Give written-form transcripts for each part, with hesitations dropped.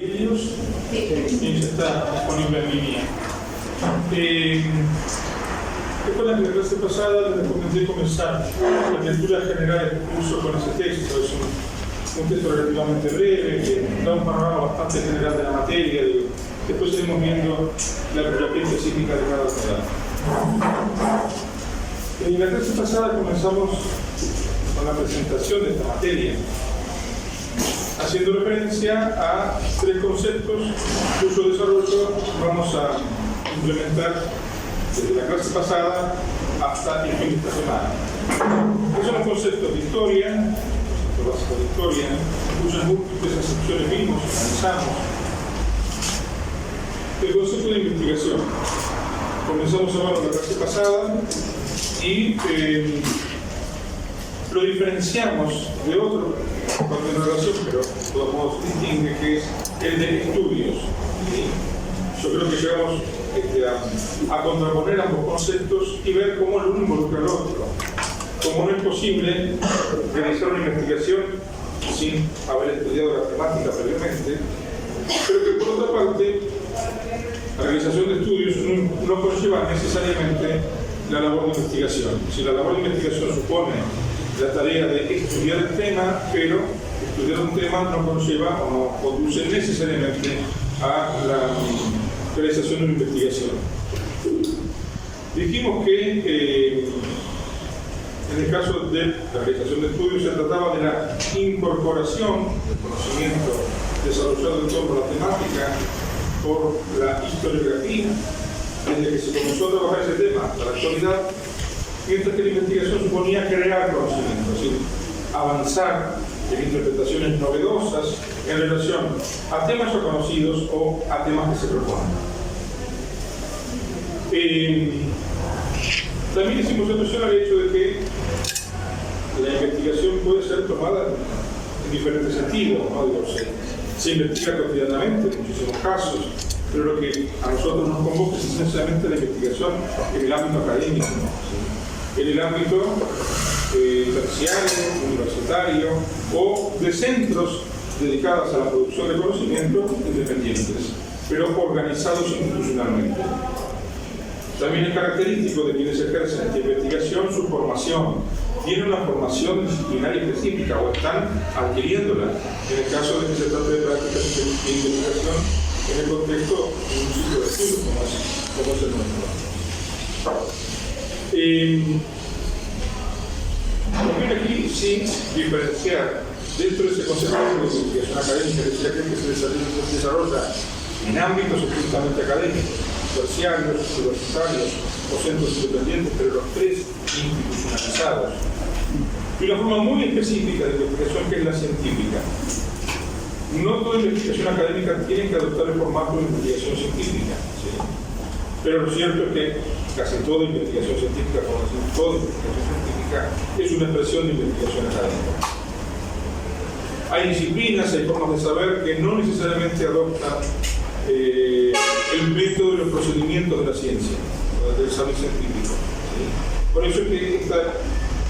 Ellos está disponible en línea. Recuerdan que la clase pasada les recomendé comenzar la lectura general del curso con ese texto. Es un texto relativamente breve que da un panorama bastante general de la materia. Después seguimos viendo la bibliografía específica de cada unidad. En la clase pasada comenzamos con la presentación de esta materia, haciendo referencia a tres conceptos cuyo desarrollo vamos a implementar desde la clase pasada hasta el fin de esta semana. Esos son los conceptos de historia, los básicos de historia, cuyas múltiples acepciones vimos y analizamos. El concepto de investigación. Comenzamos a hablar la clase pasada y lo diferenciamos de otro en relación, pero de todos modos distingue, que es el de estudios. ¿Sí? Yo creo que llegamos a contraponer ambos conceptos y ver cómo el uno involucra al otro. Como no es posible realizar una investigación sin haber estudiado la temática previamente, pero que por otra parte la realización de estudios no conlleva necesariamente la labor de investigación. Si la labor de investigación supone la tarea de estudiar el tema, pero estudiar un tema no conlleva o no conduce necesariamente a la realización de una investigación. Dijimos que en el caso de la realización de estudios se trataba de la incorporación del conocimiento desarrollado en torno a la temática por la historiografía, desde que se comenzó a trabajar ese tema hasta la actualidad, mientras que la investigación suponía crear conocimiento, es decir, avanzar en interpretaciones novedosas en relación a temas ya conocidos o a temas que se proponen. También hicimos atención al hecho de que la investigación puede ser tomada en diferentes sentidos, ¿no? Digo, se investiga cotidianamente en muchísimos casos, pero lo que a nosotros nos convoca es esencialmente la investigación en el ámbito académico, ¿no? En el ámbito terciario, universitario o de centros dedicados a la producción de conocimientos independientes, pero organizados institucionalmente. También es característico de quienes ejercen esta investigación su formación. Tienen una formación disciplinaria específica o están adquiriéndola en el caso de que se trate de prácticas de investigación en el contexto de un ciclo de estudio como es el nuestro. Conviene aquí sí diferenciar dentro de ese concepto de investigación académica, que se desarrolla en ámbitos estrictamente académicos, terciarios, universitarios o centros independientes, pero los tres institucionalizados, y una forma muy específica de investigación que es la científica. No toda investigación académica tiene que adoptar el formato de investigación científica, ¿sí? Pero lo cierto es que casi toda investigación científica, por decir toda investigación científica, es una expresión de investigación académica. Hay disciplinas, hay formas de saber que no necesariamente adoptan el método y los procedimientos de la ciencia, del saber científico. ¿Sí? Por eso es que esta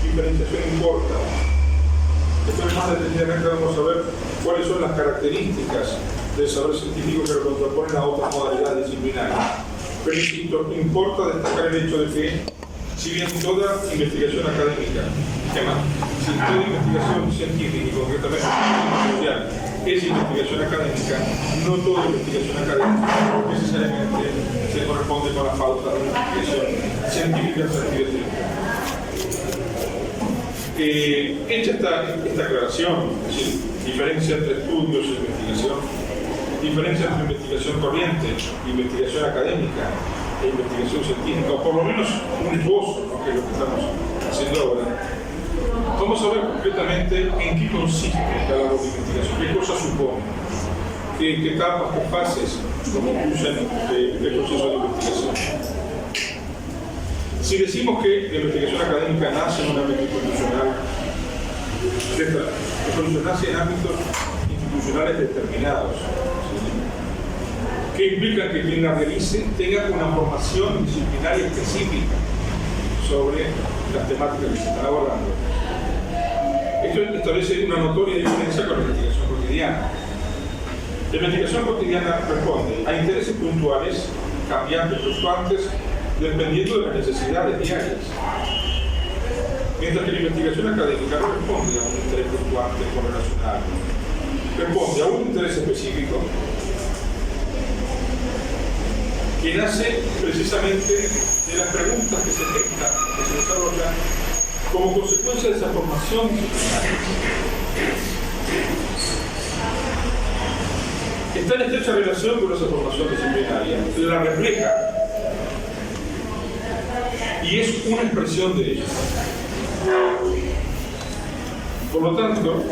diferenciación importa. Después más detenidamente vamos a ver cuáles son las características del saber científico que lo contraponen a otras modalidades disciplinarias. Pero insisto, importa destacar el hecho de que, si bien toda investigación académica, si toda investigación científica y concretamente social es investigación académica, no toda investigación académica necesariamente se corresponde con la falta de investigación científica certificada. Hecha esta aclaración, es decir, diferencia entre estudios e investigación, diferencia entre investigación corriente, investigación académica e investigación científica, o por lo menos un esbozo, ¿no? Que es lo que estamos haciendo ahora. Vamos a ver concretamente en qué consiste la labor de investigación, qué cosas supone, qué etapas, qué fases concluyen el proceso de investigación. Si decimos que la investigación académica nace en un ámbito institucional, nace en ámbitos institucionales determinados, ¿sí? Que implica que quien la realice tenga una formación disciplinaria específica sobre las temáticas que se están abordando. Esto establece una notoria diferencia con la investigación cotidiana. La investigación cotidiana responde a intereses puntuales, cambiantes, fluctuantes, dependiendo de las necesidades diarias. Mientras que la investigación académica no responde a un interés fluctuante correlacional, responde a un interés específico que nace precisamente de las preguntas que se gestan, que se desarrollan como consecuencia de esa formación disciplinaria. Está en estrecha relación con esa formación disciplinaria, la refleja y es una expresión de ella. Por lo tanto,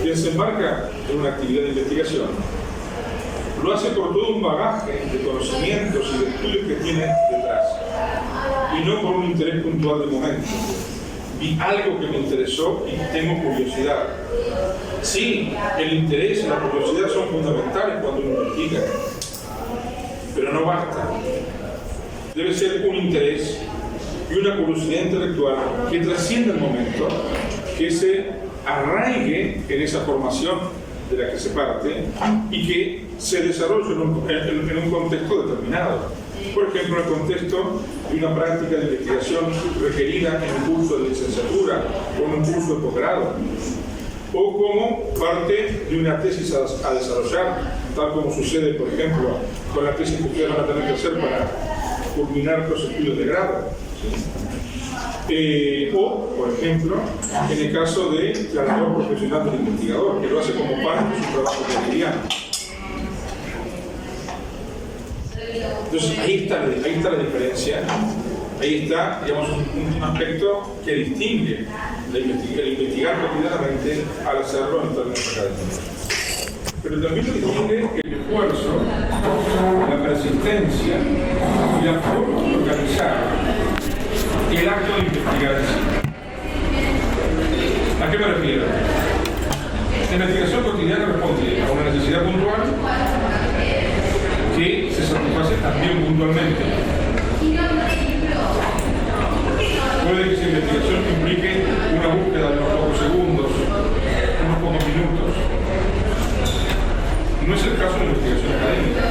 quien se embarca en una actividad de investigación lo hace por todo un bagaje de conocimientos y de estudios que tiene detrás, y no por un interés puntual de momento. Vi algo que me interesó y tengo curiosidad. Sí, el interés y la curiosidad son fundamentales cuando uno investiga, pero no basta. Debe ser un interés y una curiosidad intelectual que trascienda el momento, que se arraigue en esa formación de la que se parte y que se desarrolle en un contexto determinado. Por ejemplo, en el contexto de una práctica de investigación requerida en un curso de licenciatura o en un curso de posgrado, o como parte de una tesis a desarrollar, tal como sucede, por ejemplo, con la tesis que ustedes van a tener que hacer para culminar los estudios de grado. O, por ejemplo, en el caso de la labor profesional del investigador, que lo hace como parte de su trabajo cotidiano. Entonces, ahí está la diferencia, ahí está, digamos, un aspecto que distingue el investigar cotidianamente al hacerlo en términos académicos. Pero también lo distingue el esfuerzo, la persistencia y la forma de organizar el acto de investigar en sí. ¿A qué me refiero? La investigación cotidiana responde a una necesidad puntual que se satisface también puntualmente. Puede que esa investigación implique una búsqueda de unos pocos segundos, unos pocos minutos. No es el caso de la investigación académica,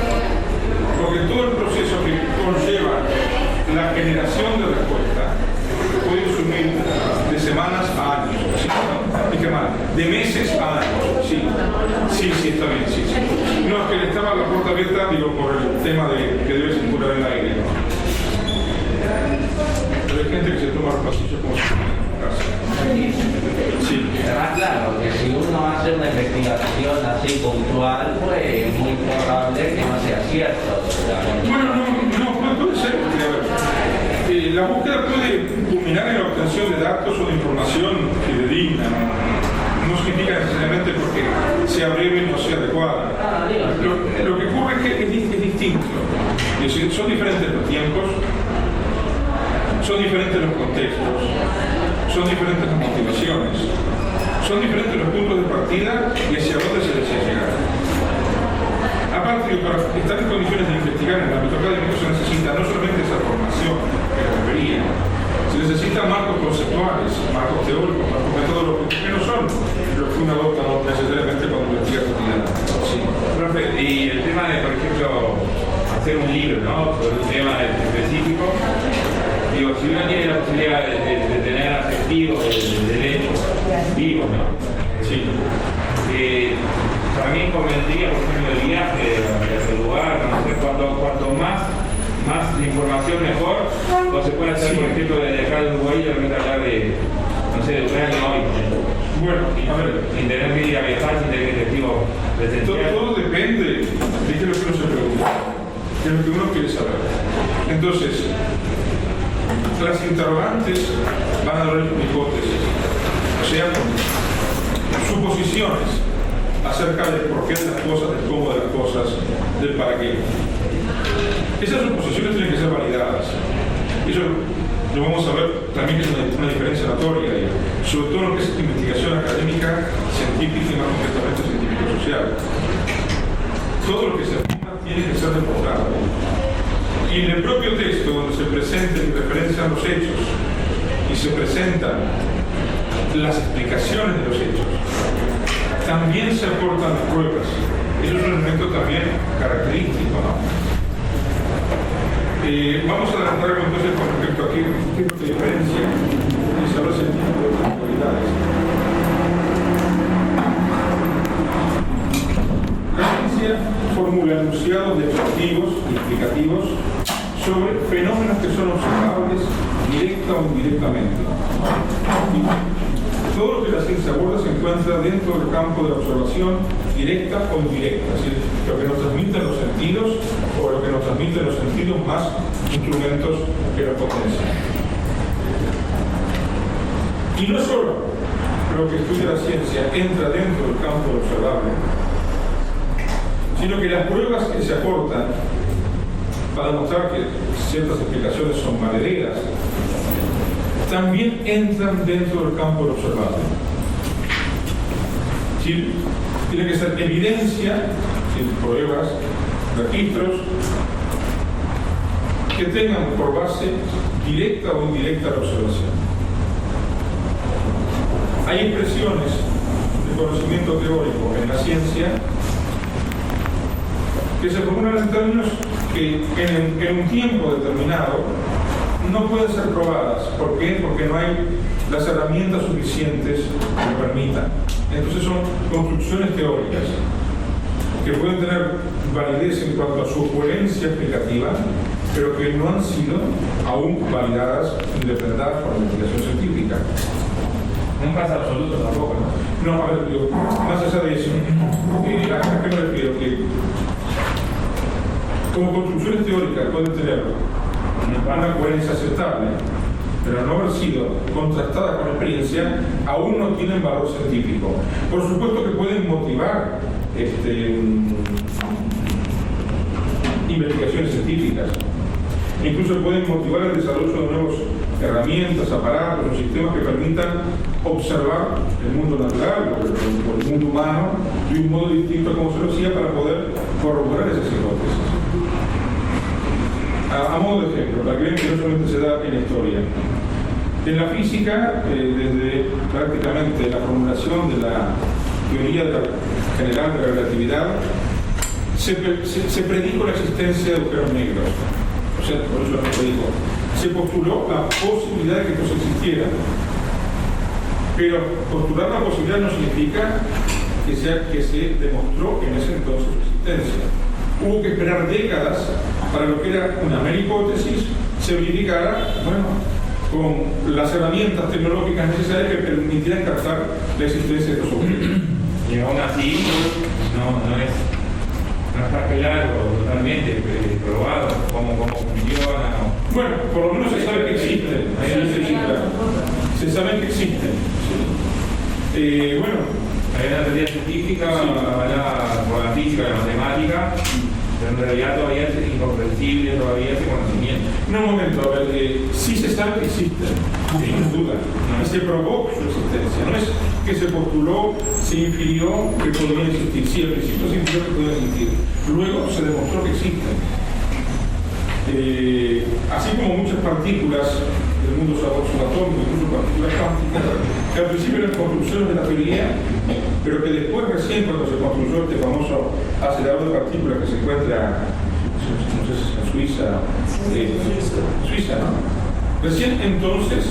porque todo el proceso que conlleva la generación de respuesta puede sumir de semanas a años, ¿sí? De meses a años, sí, está bien, sí. No, es que le estaba la puerta abierta, digo, por el tema de que debe circular el aire, ¿no? Pero hay gente que se toma los pasillos como si fuera en casa. Sí. Además, claro, que si uno hace una investigación así puntual, pues es muy probable que no sea cierto. Bueno, no puede ser, porque a ver, la búsqueda puede culminar en la obtención de datos o de información fidedigna. No significa necesariamente porque sea breve no sea adecuada. Lo que ocurre es que es distinto. Es decir, son diferentes los tiempos, son diferentes los contextos, son diferentes las motivaciones, son diferentes los puntos de partida y hacia dónde se desea llegar. Aparte, para estar en condiciones de investigar en el ámbito académico se necesita no solamente esa formación que refería, se necesitan marcos conceptuales, marcos teóricos, marcos metodológicos, que no son los que uno adopta necesariamente cuando investiga cotidianamente. Sí. Profe, y el tema de, por ejemplo, hacer un libro, ¿no?, sobre un tema específico, digo, si uno tiene la posibilidad de tener testigos del derecho vivos, ¿no? Sí. Para mí convendría, por ejemplo, el viaje de ese lugar, no sé, cuanto más información mejor, o se puede hacer, por ejemplo, de acá de Uruguay, de repente hablar de, no sé, de Ucrania hoy. Bueno, a ver, sin tener que ir a viajar, sin tener que testigo presencial. todo depende de qué es lo que uno se pregunta, qué es lo que uno quiere saber. Entonces, las interrogantes van a dar hipótesis, o sea, suposiciones acerca del porqué de las cosas, del cómo de las cosas, del para qué. Esas suposiciones tienen que ser validadas. Eso lo vamos a ver también, que es una diferencia notoria, sobre todo lo que es investigación académica, científica y más concretamente científico-social. Todo lo que se afirma tiene que ser demostrado. Y en el propio texto, donde se presenten y referencian los hechos y se presentan las explicaciones de los hechos, también se aportan las pruebas. Eso es un elemento también característico, ¿no? Vamos a adelantar entonces con respecto a qué es lo que diferencia el desarrollo científico de otras actividades. La ciencia formula enunciados descriptivos y explicativos sobre fenómenos que son observables directa o indirectamente. Todo lo que la ciencia aborda se encuentra dentro del campo de la observación directa o indirecta, es decir, lo que nos transmiten los sentidos o lo que nos transmiten los sentidos más instrumentos que lo potencian. Y no solo lo que estudia la ciencia entra dentro del campo de lo observable, sino que las pruebas que se aportan para demostrar que ciertas explicaciones son valederas también entran dentro del campo de lo observable. ¿Sí? Tiene que ser evidencia, pruebas, registros que tengan por base directa o indirecta la observación. Hay expresiones de conocimiento teórico en la ciencia que se formulan en términos que en un tiempo determinado no pueden ser probadas. ¿Por qué? Porque no hay las herramientas suficientes que lo permitan. Entonces son construcciones teóricas que pueden tener validez en cuanto a su coherencia explicativa, pero que no han sido aún validadas, indeprendadas por la investigación científica. Un caso absoluto tampoco, ¿no? No, a ver, digo, más allá de eso, ¿a qué me refiero? Que como construcciones teóricas pueden tener una coherencia aceptable, pero no haber sido contrastadas con experiencia, aún no tienen valor científico. Por supuesto que pueden motivar investigaciones científicas, incluso pueden motivar el desarrollo de nuevas herramientas, aparatos o sistemas que permitan observar el mundo natural o el mundo humano de un modo distinto a como se lo hacía, para poder corroborar esas hipótesis. A modo de ejemplo, para que vean que no solamente se da en la historia. En la física, desde prácticamente la formulación de la teoría general de la relatividad, se predijo la existencia de agujeros negros. O sea, por eso lo predijo. Se postuló la posibilidad de que estos existieran. Pero postular la posibilidad no significa que se demostró en ese entonces su existencia. Hubo que esperar décadas para lo que era una mera hipótesis se verificara, con las herramientas tecnológicas necesarias que permitieran captar la existencia de estos objetos. Y aún así no está claro totalmente probado cómo funciona. Bueno, por lo menos se sabe que existen. Se sabe que existen. Hay una teoría científica avalada por la física y la matemática, pero en realidad todavía es incomprensible todavía ese conocimiento. No, un momento, a ver, sí se sabe que existen, sin duda, y se probó su existencia. No es que se postuló, se infirió que podían existir. Sí, al principio se infirió que podían existir. Luego se demostró que existen. Así como muchas partículas del mundo subatómico, incluso partículas cuánticas, que al principio eran construcciones de la teoría, pero que después recién, cuando se construyó este famoso acelerador de partículas que se encuentra, no sé si en Suiza, ¿no? Recién entonces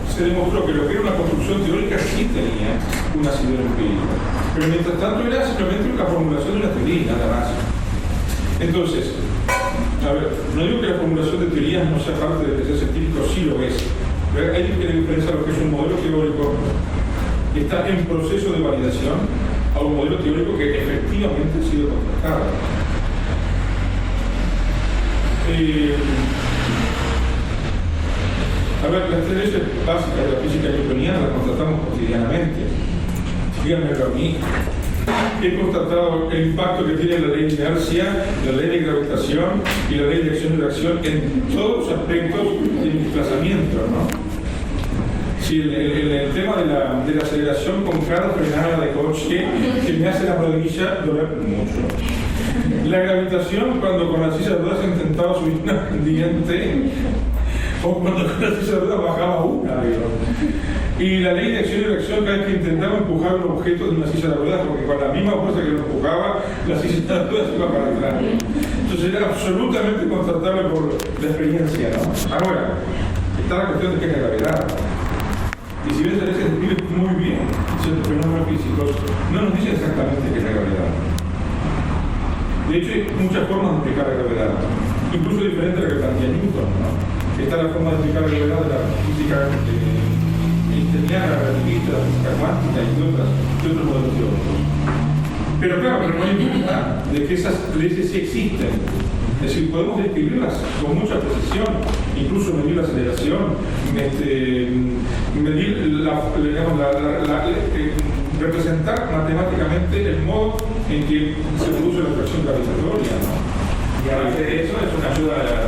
se demostró que lo que era una construcción teórica sí tenía un asidero empírico. Pero mientras tanto era simplemente una formulación de una teoría, nada más. Entonces, a ver, no digo que la formulación de teorías no sea parte del ser científico, sí lo es. Pero hay que diferenciar lo que es un modelo teórico que está en proceso de validación a un modelo teórico que efectivamente ha sido contrastado. A ver, las tres leyes básicas de la física newtoniana las constatamos cotidianamente. Díganmelo a mí. He constatado el impacto que tiene la ley de inercia, la ley de gravitación y la ley de acción y reacción en todos los aspectos del desplazamiento, ¿no? Sí, el tema de la aceleración con cada frenada de coche que me hace la rodilla doler mucho. La gravitación cuando con la silla de ruedas he intentado subir una pendiente o cuando con la silla de ruedas bajaba una, digo. Y la ley de acción y reacción cada vez que intentaba empujar un objeto de una silla de ruedas, porque con la misma fuerza que lo empujaba, la silla de ruedas iba para atrás. Entonces era absolutamente constatable por la experiencia, ¿no? Ahora, está la cuestión de qué es la gravedad. Y si bien se describe muy bien ciertos fenómenos físicos, no nos dice exactamente qué es la gravedad. De hecho, hay muchas formas de explicar la gravedad, incluso diferente a la que plantea Newton, ¿no? Está la forma de explicar la gravedad de la física einsteiniana, la relativista, la física cuántica y de otros modelos teóricos. Pero claro, no hay duda de que esas leyes sí existen. Es decir, podemos describirlas con mucha precisión, incluso medir la aceleración, medir representar matemáticamente el modo en que se produce la atracción gravitatoria, ¿no? Y a base de eso es una ayuda a la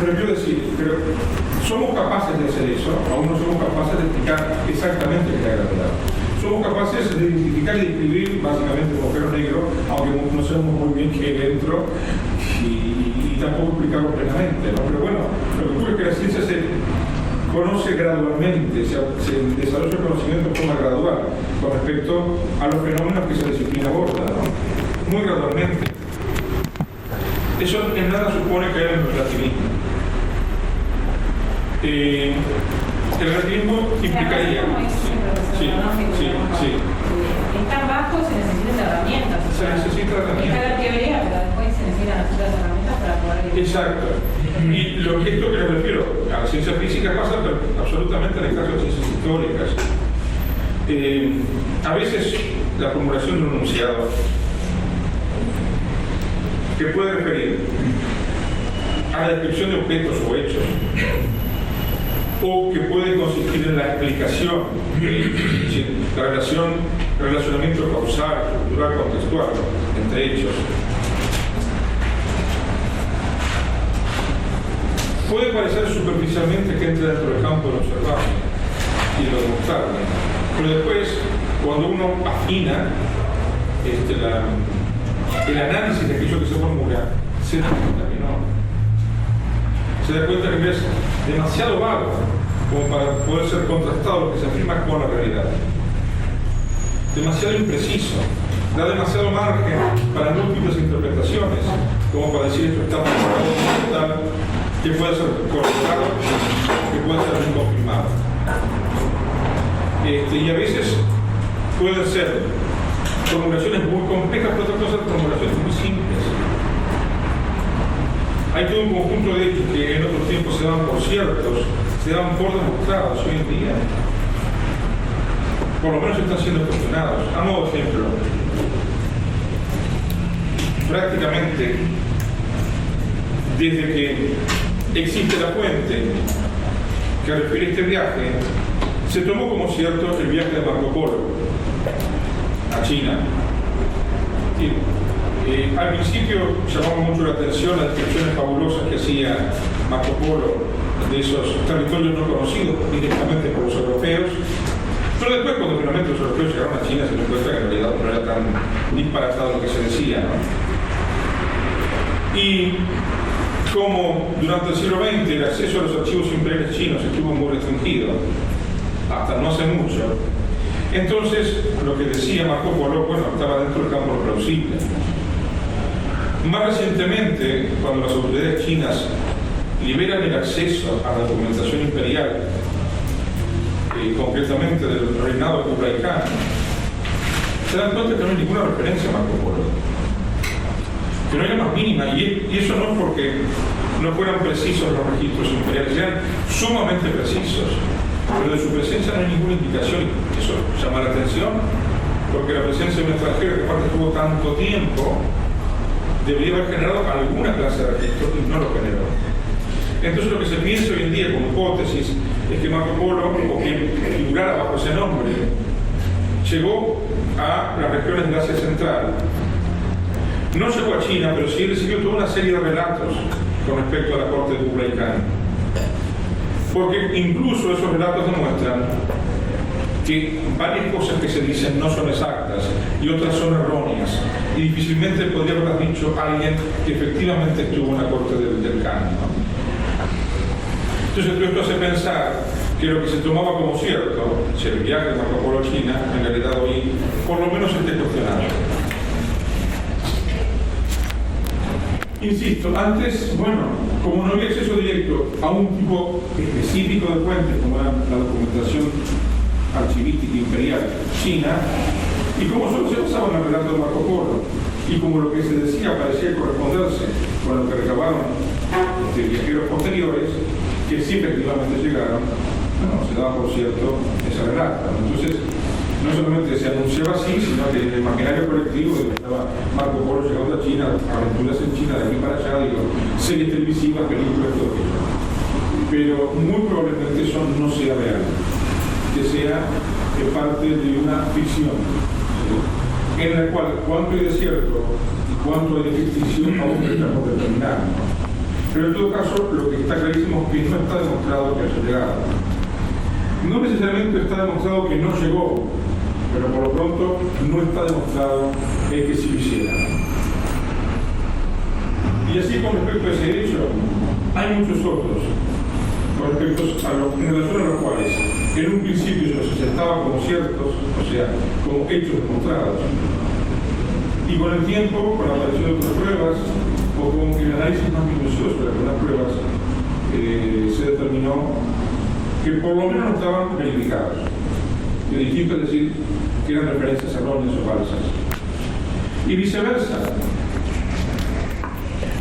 pero quiero decir, somos capaces de hacer eso, aún no somos capaces de explicar exactamente qué es la gravedad. Somos capaces de identificar y describir básicamente el agujero negro, aunque no sabemos muy bien qué hay dentro y tampoco explicarlo plenamente, ¿no? Pero bueno, lo que ocurre es que la ciencia se conoce gradualmente, se desarrolla el conocimiento de forma gradual con respecto a los fenómenos que esa disciplina aborda, ¿no? Muy gradualmente. Eso en nada supone caer en el relativismo. El relativismo implicaría... Sí. Es tan bajo, se necesitan herramientas. Se necesita herramientas. Está la teoría, pero después se necesitan otras herramientas para poder... Exacto. Y esto que les refiero a la ciencia física pasa absolutamente en el caso de ciencias históricas. A veces la formulación de un enunciado que puede referir a la descripción de objetos o hechos, o que puede consistir en la explicación, es decir, el relacionamiento causal, estructural, contextual entre hechos. Puede parecer superficialmente que entra dentro del campo de lo observable y de lo demostrable, pero después, cuando uno afina el análisis de aquello que se formula, se da cuenta que no. Se da cuenta que es demasiado vago como para poder ser contrastado lo que se afirma con la realidad. Demasiado impreciso, da demasiado margen para múltiples interpretaciones, como para decir esto está tal, que puede ser corroborado, que puede ser inconfirmado. Y a veces pueden ser formulaciones muy complejas, pero otras cosas formulaciones muy simples. Hay todo un conjunto de hechos que en otros tiempos se daban por ciertos, se daban por demostrados hoy en día. Por lo menos están siendo cuestionados. A modo de ejemplo, prácticamente desde que existe la fuente que refiere a este viaje, se tomó como cierto el viaje de Marco Polo a China. Al principio llamaba mucho la atención las descripciones fabulosas que hacía Marco Polo de esos territorios no conocidos directamente por los europeos, pero después cuando finalmente los europeos llegaron a China se dio cuenta que en realidad no era tan disparatado lo que se decía, ¿no? Y como durante el siglo XX el acceso a los archivos imperiales chinos estuvo muy restringido, hasta no hace mucho, entonces lo que decía Marco Polo, bueno, estaba dentro del campo plausible. Más recientemente, cuando las autoridades chinas liberan el acceso a la documentación imperial, concretamente del reinado de Kublai Khan, se dan cuenta que no hay ninguna referencia a Marco Polo, que no hay la más mínima, y eso no es porque no fueran precisos los registros imperiales, eran sumamente precisos, pero de su presencia no hay ninguna indicación, y eso llama la atención, porque la presencia de un extranjero que aparte estuvo tanto tiempo debería haber generado alguna clase de registro y no lo generó. Entonces lo que se piensa hoy en día como hipótesis es que Marco Polo, o quien figurara bajo ese nombre, llegó a las regiones del Asia Central. No llegó a China, pero sí recibió toda una serie de relatos con respecto a la corte de Kublai Khan. Porque incluso esos relatos demuestran que varias cosas que se dicen no son exactas y otras son erróneas, y difícilmente podría haber dicho alguien que efectivamente estuvo en la corte del Khan, ¿no? Entonces esto hace pensar que lo que se tomaba como cierto, si el viaje de Marco Polo a China, en realidad hoy, por lo menos esté cuestionado. Insisto, antes, bueno, como no había acceso directo a un tipo específico de fuentes, como era la documentación archivística imperial china, y como solo se basaba en el relato de Marco Polo, y como lo que se decía parecía corresponderse con lo que recabaron viajeros posteriores, que sí efectivamente llegaron, bueno, se daba por cierto esa relata. Entonces, no solamente se anunciaba así, sino que en el imaginario colectivo de que estaba Marco Polo llegando a China, aventuras en China, de aquí para allá, digo, series televisivas, películas, todo aquello. Pero muy probablemente eso no sea real, que sea parte de una ficción, ¿sí? En la cual cuánto hay de cierto y cuánto hay de ficticio aún estamos determinando. Pero en todo caso, lo que está clarísimo es que no está demostrado que haya llegado. No necesariamente está demostrado que no llegó, pero por lo pronto no está demostrado que sí lo hiciera. Y así con respecto a ese hecho, hay muchos otros, en relación a los cuales en un principio se los aceptaba como ciertos, o sea, como hechos demostrados. Y con el tiempo, con la aparición de otras pruebas, o con el análisis más minucioso de algunas pruebas, se determinó que por lo menos no estaban verificados. Lo distinto es decir que eran referencias erróneas o falsas. Y viceversa.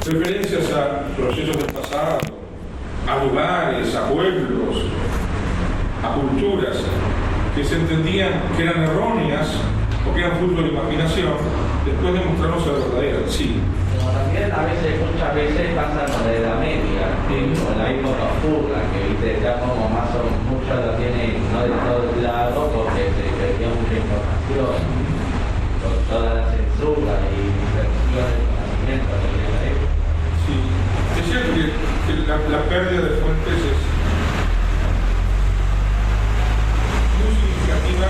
Referencias a procesos del pasado, a lugares, a pueblos, a culturas que se entendían que eran erróneas o que eran fruto de la imaginación, después demostraron ser verdaderas. Sí. Como también muchas veces pasa con la Edad Media, con la época oscura, que viste, ya como más o mucho lo tiene no de todo claro, porque se perdía mucha información, con toda la censura y dispersión del conocimiento que tiene la época. Sí, es cierto que la pérdida de fuentes es muy significativa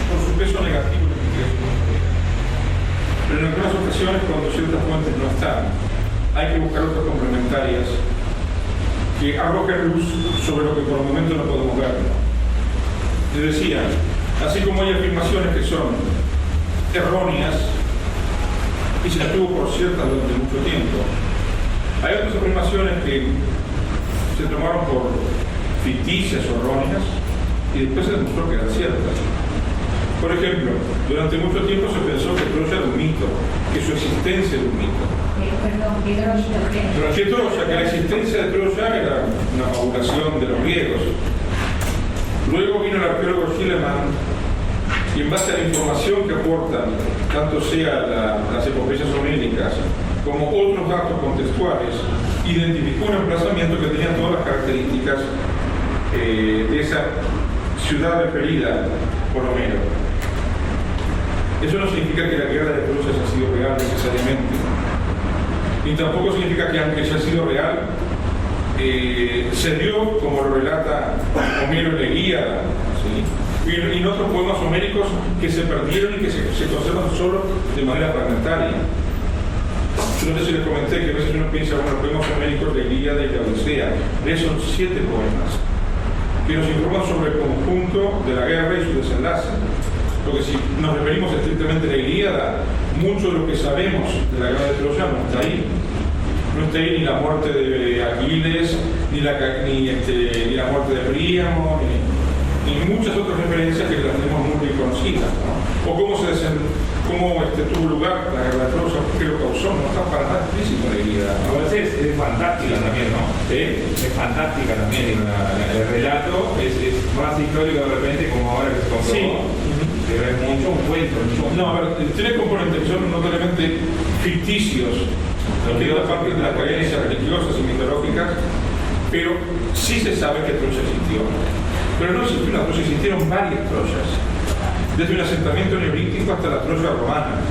por su peso negativo en la investigación histórica. Pero en algunas ocasiones, cuando ciertas fuentes no están, hay que buscar otras complementarias que arrojen luz sobre lo que por el momento no podemos ver. Les decía, así como hay afirmaciones que son erróneas y se las tuvo por ciertas durante mucho tiempo, hay otras afirmaciones que se tomaron por ficticias o erróneas y después se demostró que eran ciertas. Por ejemplo, durante mucho tiempo se pensó que Troya era un mito, que su existencia era un mito. Perdón, ¿qué Troya? Que Troya, que la existencia de Troya era una fabulación de los griegos. Luego vino el arqueólogo Schliemann y en base a la información que aportan, tanto sea las epopeyas homéricas como otros datos contextuales, identificó un emplazamiento que tenía todas las características de esa ciudad referida por Homero. Eso no significa que la guerra de Troya haya sido real necesariamente, ni tampoco significa que aunque haya sido real, se dio como lo relata Homero en la Ilíada, ¿sí? Y en otros poemas homéricos que se perdieron y que se conservan solo de manera fragmentaria. Yo no sé si les comenté que a veces uno piensa, bueno, los poemas homéricos de la Ilíada y la Odisea, son 7 poemas que nos informan sobre el conjunto de la guerra y su desenlace. Porque si nos referimos estrictamente a la Ilíada, mucho de lo que sabemos de la guerra de Troya no está ahí. No está ahí ni la muerte de Aquiles, ni la muerte de Príamo, ni muchas otras referencias que las tenemos muy conocidas, ¿no? O cómo tuvo lugar la guerra de Troya, qué lo causó, no está para nada explícito en la Ilíada. A veces es fantástica también, ¿no? Es fantástica también, el relato es más histórico de repente, como ahora que se comprobó. Sí. Pero es mucho un cuento. No, a ver, tiene componentes que son notoriamente ficticios, que da parte de las creencias religiosas y mitológicas, pero sí se sabe que Troya existió. Pero no existió una Troya, existieron varias Troyas, desde un asentamiento neolítico hasta la Troya romana.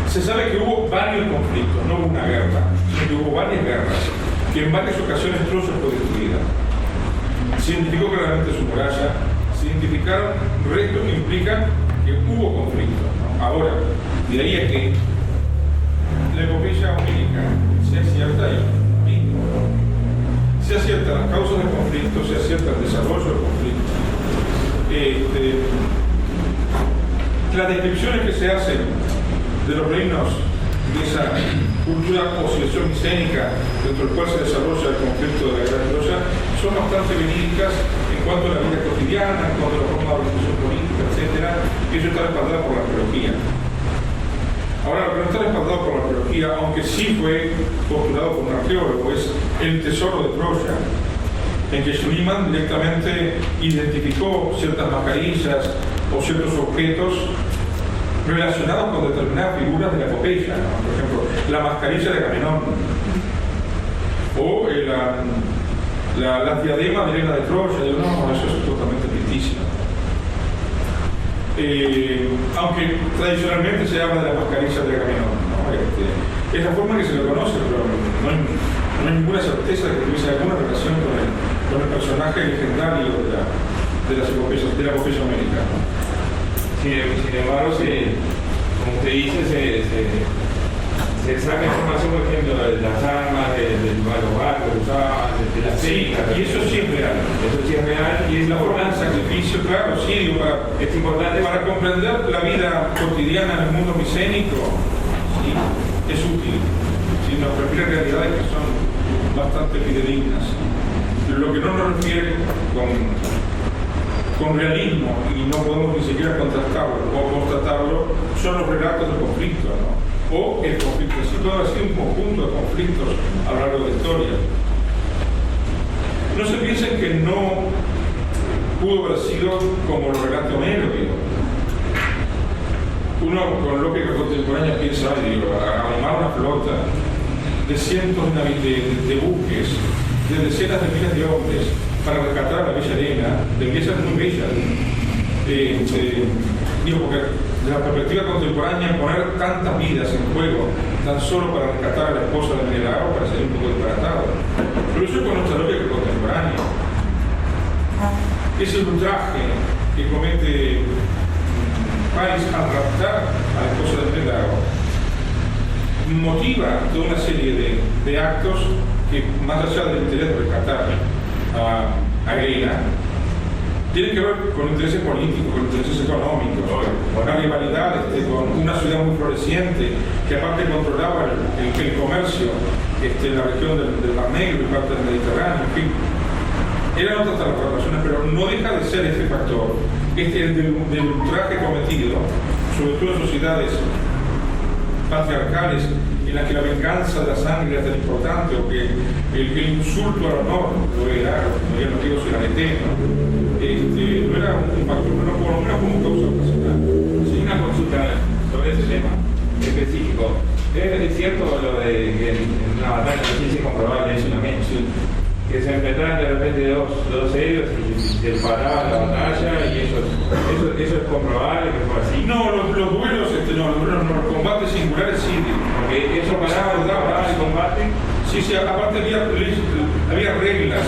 Se sabe que hubo varios conflictos, no hubo una guerra, sino que hubo varias guerras, que en varias ocasiones Troya fue destruida. Se identificó claramente su muralla, se identificaron restos que implican que hubo conflictos, ¿no? Ahora, de ahí a que la epopeya homérica sea cierta y sea cierta la las causas del conflicto, se acierta el desarrollo del conflicto. Las descripciones que se hacen de los reinos de esa cultura o civilización micénica dentro del cual se desarrolla el conflicto de la Guerra de Troya son bastante verídicas en cuanto a la vida cotidiana, en cuanto a la forma de organización política, etc. Y eso está respaldado por la arqueología. Ahora, lo que no está respaldado por la arqueología, aunque sí fue postulado por un arqueólogo, es el tesoro de Troya, en que Schliemann directamente identificó ciertas mascarillas o ciertos objetos relacionados con determinadas figuras de la epopeya, ¿no? Por ejemplo, la mascarilla de Agamenón o la diadema de Helena de Troya. Digo, no, eso es totalmente ficticio. Aunque tradicionalmente se habla de la mascarilla de Agamenón, ¿no? Es la forma que se lo conoce, pero no hay ninguna certeza de que tuviese alguna relación con el personaje legendario de la epopeya homérica, ¿no? Sin embargo, como usted dice, se saca información, por ejemplo, de las armas, de los barcos que usaban, de las técnicas. Y eso sí es real. Eso sí es real y es la forma de sacrificio, claro, sí, digo, es importante para comprender la vida cotidiana en el mundo micénico, sí, es útil. Sí, nos refiere a realidades que son bastante fidedignas. Lo que no nos refiere con realismo, y no podemos ni siquiera contrastarlo o constatarlo, son los relatos del conflicto, ¿no? O el conflicto en sí puede haber sido un conjunto de conflictos a lo largo de la historia. No se piensen que no pudo haber sido como lo relata Homero, digo. Uno con lógica contemporánea piensa, armar una flota de cientos de buques, de decenas de miles de hombres para rescatar a la bella Helena, debería ser muy bella. Digo, porque desde la perspectiva contemporánea, poner tantas vidas en juego tan solo para rescatar a la esposa de Menelao parece un poco disparatado. Pero eso es con nuestra lógica contemporánea. Ese ultraje que comete Paris al raptar a la esposa de Menelao motiva toda una serie de actos que, más allá del interés de rescatar a Helena, tiene que ver con intereses políticos, con intereses económicos, con una rivalidad, con una ciudad muy floreciente que aparte controlaba el comercio en la región del Mar Negro y parte del Mediterráneo, en fin. Eran otras transformaciones, pero no deja de ser este factor, el del ultraje cometido, sobre todo en sociedades patriarcales en las que la venganza de la sangre era tan importante, o que el insulto al honor lo era, como ya no digo si era eterno, no era un factor, no por lo menos como causa ocasional. Sí, una consulta sobre ese tema específico. ¿Es cierto lo de que en una batalla de ciencia comprobable es una mención? Que se enfrentaran de repente dos héroes y se paraban la batalla, y eso es comprobable que fue así. No, los duelos, los combates singulares sí. Porque eso paraba el combate. Sí, aparte había reglas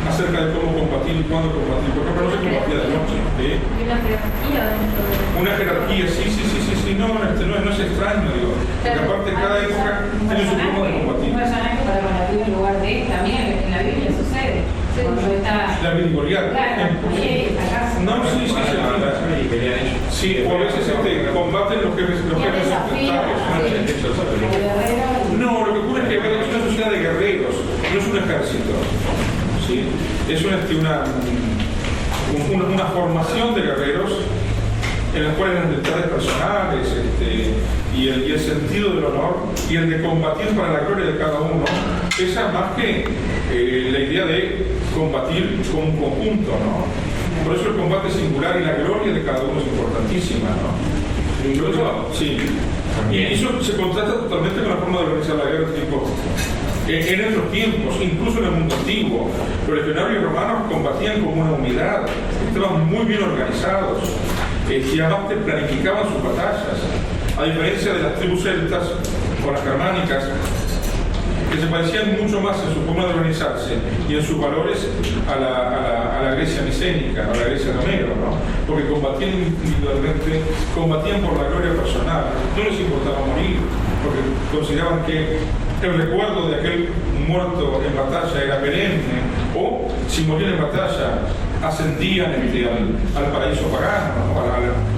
acerca de cómo combatir y cuándo combatir. Por ejemplo, no se combatía de noche. Y una jerarquía dentro de... Una jerarquía, sí, no es extraño, digo. Porque aparte cada época tiene su forma de combatir. Un personaje para combatir en lugar de también en la Biblia sucede. Cuando está... La vida Goliat. Claro, no, sí. Sí, o a veces combaten los jefes enfrentados. No, lo que ocurre es que es una sociedad de guerreros, no es un ejército. ¿Sí? Es una formación de guerreros en las cuales las lealtades personales y el sentido del honor y el de combatir para la gloria de cada uno pesa más que la idea de combatir como un conjunto, ¿no? Por eso el combate singular y la gloria de cada uno es importantísima, ¿no? Incluso, sí. Y eso se contrasta totalmente con la forma de organizar la guerra en estos tiempos, incluso en el mundo antiguo. Los legionarios romanos combatían como una unidad, estaban muy bien organizados, y además planificaban sus batallas, a diferencia de las tribus celtas o las germánicas, que se parecían mucho más en su forma de organizarse y en sus valores a la Grecia micénica, a la Grecia de Homero, ¿no? Porque combatían individualmente, combatían por la gloria personal, no les importaba morir, porque consideraban que el recuerdo de aquel muerto en batalla era perenne, O si morían en batalla, ascendían al paraíso pagano, ¿no?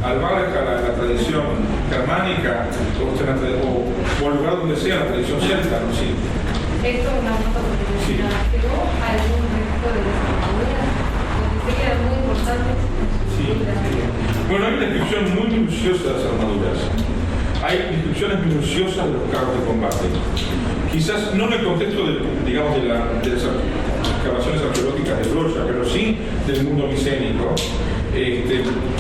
al Valhalla, a la tradición germánica, o al lugar donde sea, la tradición celta, ¿no? Sí. Esto es una nota porque Sí. ¿quedó algún resto de las armaduras? Porque sé que eran muy importantes. Sí. Bueno, hay una descripción muy minuciosa de las armaduras. Hay descripciones minuciosas de los carros de combate. Quizás no en el contexto de las excavaciones arqueológicas de Troya, pero sí del mundo micénico.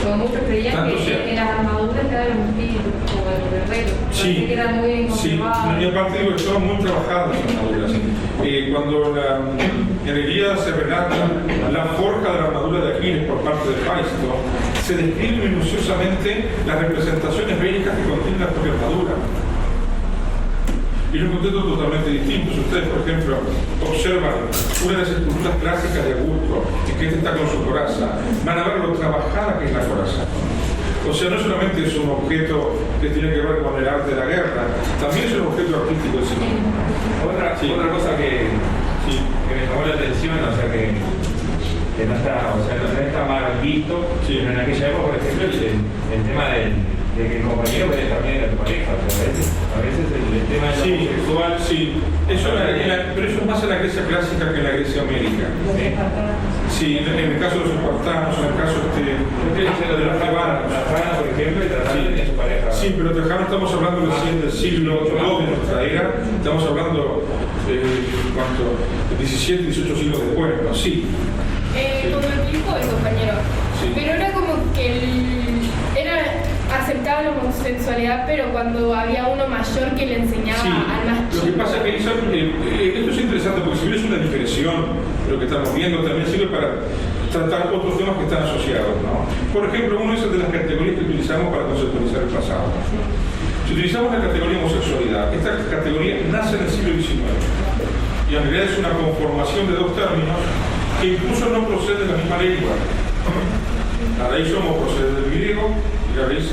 Como muchos creían tanto que sea- en las armaduras quedaban los espíritus, como el guerrero. Sí, Que eran muy bien sí, conservadas. y aparte digo, estaban muy trabajadas las armaduras. Cuando en el Ilíada se relata la forja de la armadura de Aquiles por parte de Faisto, se describen minuciosamente las representaciones bélicas que contiene la propia armadura. Y en un contexto totalmente distinto. Si ustedes, por ejemplo, observan una de las esculturas clásicas de Augusto, en que está con su coraza, van a ver lo trabajada que es la coraza. O sea, no solamente es un objeto que tiene que ver con el arte de la guerra, también es un objeto artístico en sí mismo. Otra cosa que me llamó la atención, o sea, que no está mal visto, Sí. pero en aquella época, por ejemplo, el tema de que el compañero puede también era tu pareja, o sea, a veces el tema de lo Sí, homosexual, sí. Eso pero eso es más en la Grecia clásica que en la Grecia homérica. Los espartanos. Sí, en el caso de los espartanos, en el caso de los tebanos. la Rana, por ejemplo, y tratar de tener su pareja. Sí, pero Trajano estamos hablando recién del siglo II de nuestra era, estamos hablando ¿cuánto? 17, 18 siglos después, ¿no? Sí. Como explicó el compañero, Sí. pero era como que era aceptable la homosexualidad, pero cuando había uno mayor que le enseñaba Sí, al más lo que chico. pasa es que esto es interesante porque si bien es una digresión lo que estamos viendo, también sirve para tratar otros temas que están asociados, ¿no? Por ejemplo, uno es el de las categorías que utilizamos para conceptualizar el pasado. Si utilizamos la categoría homosexualidad, esta categoría nace en el siglo XIX y en realidad es una conformación de dos términos que incluso no proceden de la misma lengua. La raíz homo procede del griego y la raíz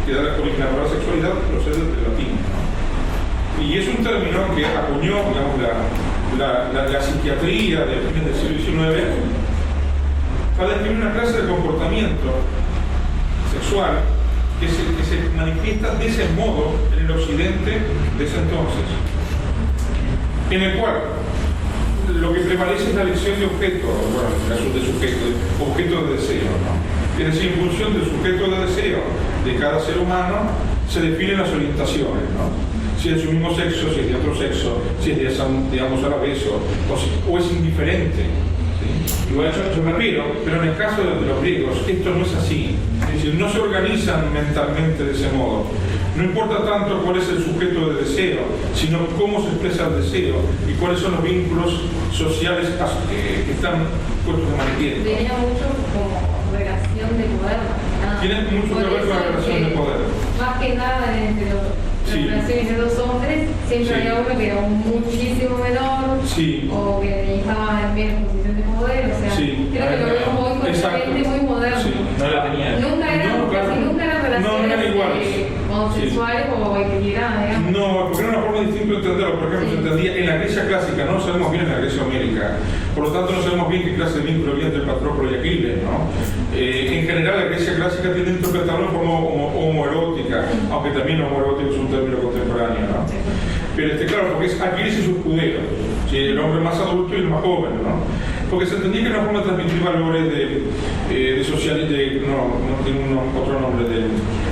que da la palabra sexualidad procede del latín, ¿no? Y es un término que acuñó, digamos, la psiquiatría de fines del siglo XIX para describir una clase de comportamiento sexual que se manifiesta de ese modo en el occidente de ese entonces, en el cual lo que prevalece es la elección de objeto, bueno, en el caso de sujeto, objeto de deseo, ¿no? Es decir, en función del sujeto de deseo de cada ser humano se definen las orientaciones, ¿no? Si es de su mismo sexo, si es de otro sexo, si es de ambos a la vez, o es indiferente. ¿Sí? Igual yo me río, pero en el caso de los griegos esto no es así. Es decir, no se organizan mentalmente de ese modo. No importa tanto cuál es el sujeto de deseo, sino cómo se expresa el deseo y cuáles son los vínculos sociales que están puestos de manifiesto. Tenía mucho como relación de poder. ¿no? Tiene mucho que ver con la relación de poder. Más que nada entre las Sí. relaciones de dos hombres, siempre Sí. había uno que era muchísimo menor Sí. o que estaba en menos posición de poder. O sea, Sí. creo que lo vemos hoy con Exacto. gente muy moderna. Sí. No la tenía. Nunca eran, No, claro. casi nunca eran relaciones No eran iguales. homosexuales o equilibradas, digamos. No, porque era una forma distinta de entenderlo. Por ejemplo, se entendía en la Grecia clásica, no lo sabemos bien en la Grecia homérica. Por lo tanto, no sabemos bien qué clase de vínculo había entre Patroclo y Aquiles, ¿no? En general, la Grecia clásica tiende a interpretarlo en forma homoerótica, aunque también homoerótico es un término contemporáneo, ¿no? Pero claro, porque es Aquiles y su escudero, ¿sí? El hombre más adulto y el más joven, ¿no? Porque se entendía que era una forma de transmitir valores de socialidad, no tiene otro nombre,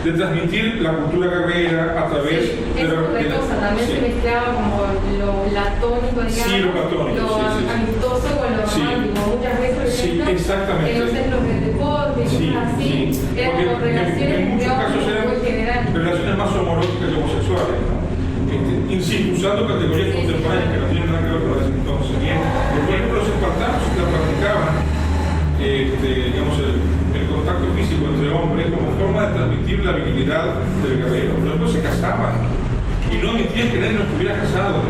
de transmitir la cultura guerrera a través Es otra cosa, también sí. se mezclaba como lo platónico, digamos, Sí, lo platónico, lo sí, sí. amistoso con lo Sí. romántico. Muchas veces, por Sí, ejemplo, exactamente. en los centros de deporte y Sí, cosas así, sí. eran Porque como relaciones en muchos digamos, casos eran muy generales. relaciones más homoeróticas que homosexuales, ¿no? Insisto, usando categorías contemporáneas que no tienen nada que ver con las de entonces. Por ejemplo, los espartanos la practicaban, digamos, el contacto físico entre hombres como forma de transmitir la virilidad del guerrero. Pero después se casaban y no admitían que nadie no estuviera casado.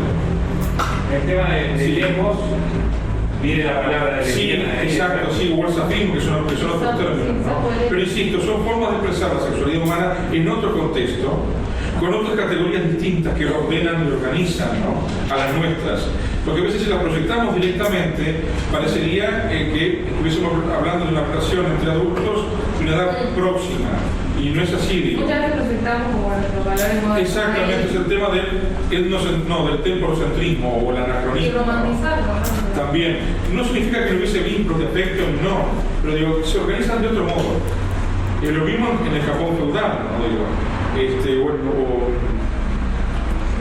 El tema de Sí. lejos viene la palabra de Sí, exacto, sí, o el safismo, que son otros términos, ¿no? Pero insisto, son formas de expresar la sexualidad humana en otro contexto, con otras categorías distintas que ordenan y organizan, ¿no?, a las nuestras. Porque a veces si las proyectamos directamente, parecería que estuviésemos hablando de una relación entre adultos de una edad próxima. Y no es así, digo. Muchas veces proyectamos como nuestros valores modernos. Exactamente, es el tema del temporocentrismo o el Y anacronismo. romantizarlo, ¿no? También. No significa que no hubiese vínculos de afecto, no. Pero digo, se organizan de otro modo. Lo mismo en el Japón feudal, ¿no? Digo,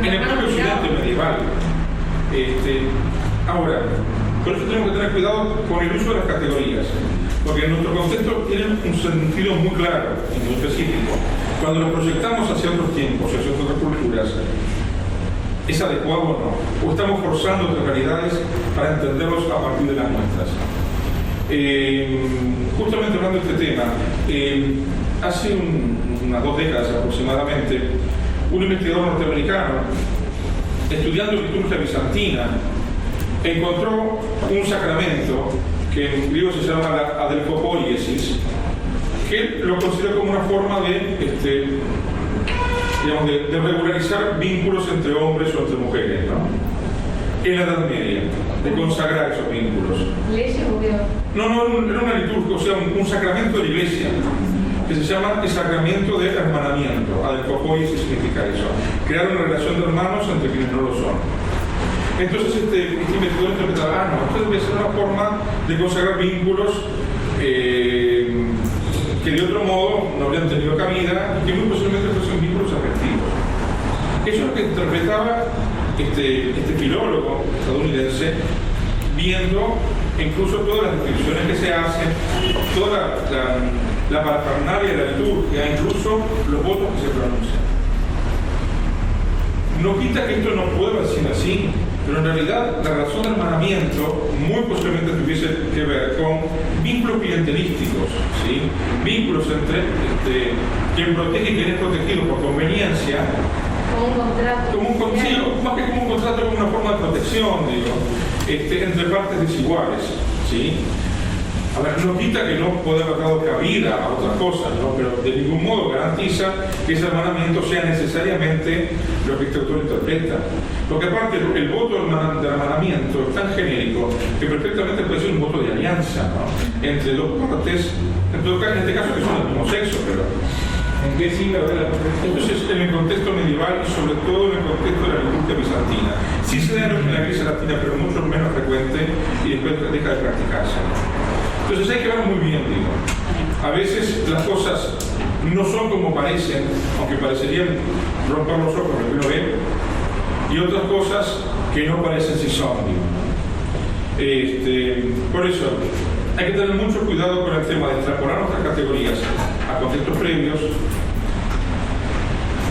en el propio occidente medieval. Ahora, por eso tenemos que tener cuidado con el uso de las categorías, porque en nuestro contexto tienen un sentido muy claro y muy específico. Cuando lo proyectamos hacia otros tiempos, hacia otras culturas, ¿es adecuado o no? ¿O estamos forzando otras realidades para entenderlos a partir de las nuestras? Justamente hablando de este tema, hace unas 2 décadas aproximadamente, un investigador norteamericano, estudiando liturgia bizantina, encontró un sacramento que en griego se llama la adelfopoiesis, que lo considera como una forma de regularizar vínculos entre hombres o entre mujeres, ¿no?, en la Edad Media, de consagrar esos vínculos. ¿Leyes o qué? No, era una liturgia, o sea, un sacramento de la iglesia, que se llama el sacramento de hermanamiento. Adelfopoiesis significa eso, crear una relación de hermanos entre quienes no lo son. Entonces este investigador interpretaba, esto debe ser una forma de consagrar vínculos que de otro modo no habrían tenido cabida y que muy posiblemente fuesen vínculos afectivos. Eso es lo que interpretaba este filólogo estadounidense, viendo incluso todas las descripciones que se hacen, toda la parafernalia de la liturgia, incluso los votos que se pronuncian. No quita que esto no pueda ser así, pero en realidad la razón del hermanamiento muy posiblemente tuviese que ver con vínculos clientelísticos, ¿sí?, vínculos entre quien protege y quien es protegido por conveniencia. Como un contrato. Más que como un contrato, como una forma de protección, digo, entre partes desiguales, ¿sí? A ver, no quita que no pueda haber dado cabida a otras cosas, ¿no?, pero de ningún modo garantiza que ese hermanamiento sea necesariamente lo que este autor interpreta. Porque aparte el voto de hermanamiento es tan genérico que perfectamente puede ser un voto de alianza, ¿no?, entre dos partes, en este caso que son del mismo sexo, pero ¿en qué siglo era la protección? entonces en el contexto medieval y sobre todo en el contexto de la liturgia bizantina. Sí se da en la Iglesia latina, pero mucho menos frecuente y después deja de practicarse, ¿no? Entonces hay que ver muy bien, digo. A veces las cosas no son como parecen, aunque parecerían romper los ojos lo que uno ve, y otras cosas que no parecen si son, digo. Por eso hay que tener mucho cuidado con el tema de extrapolar nuestras categorías a contextos previos,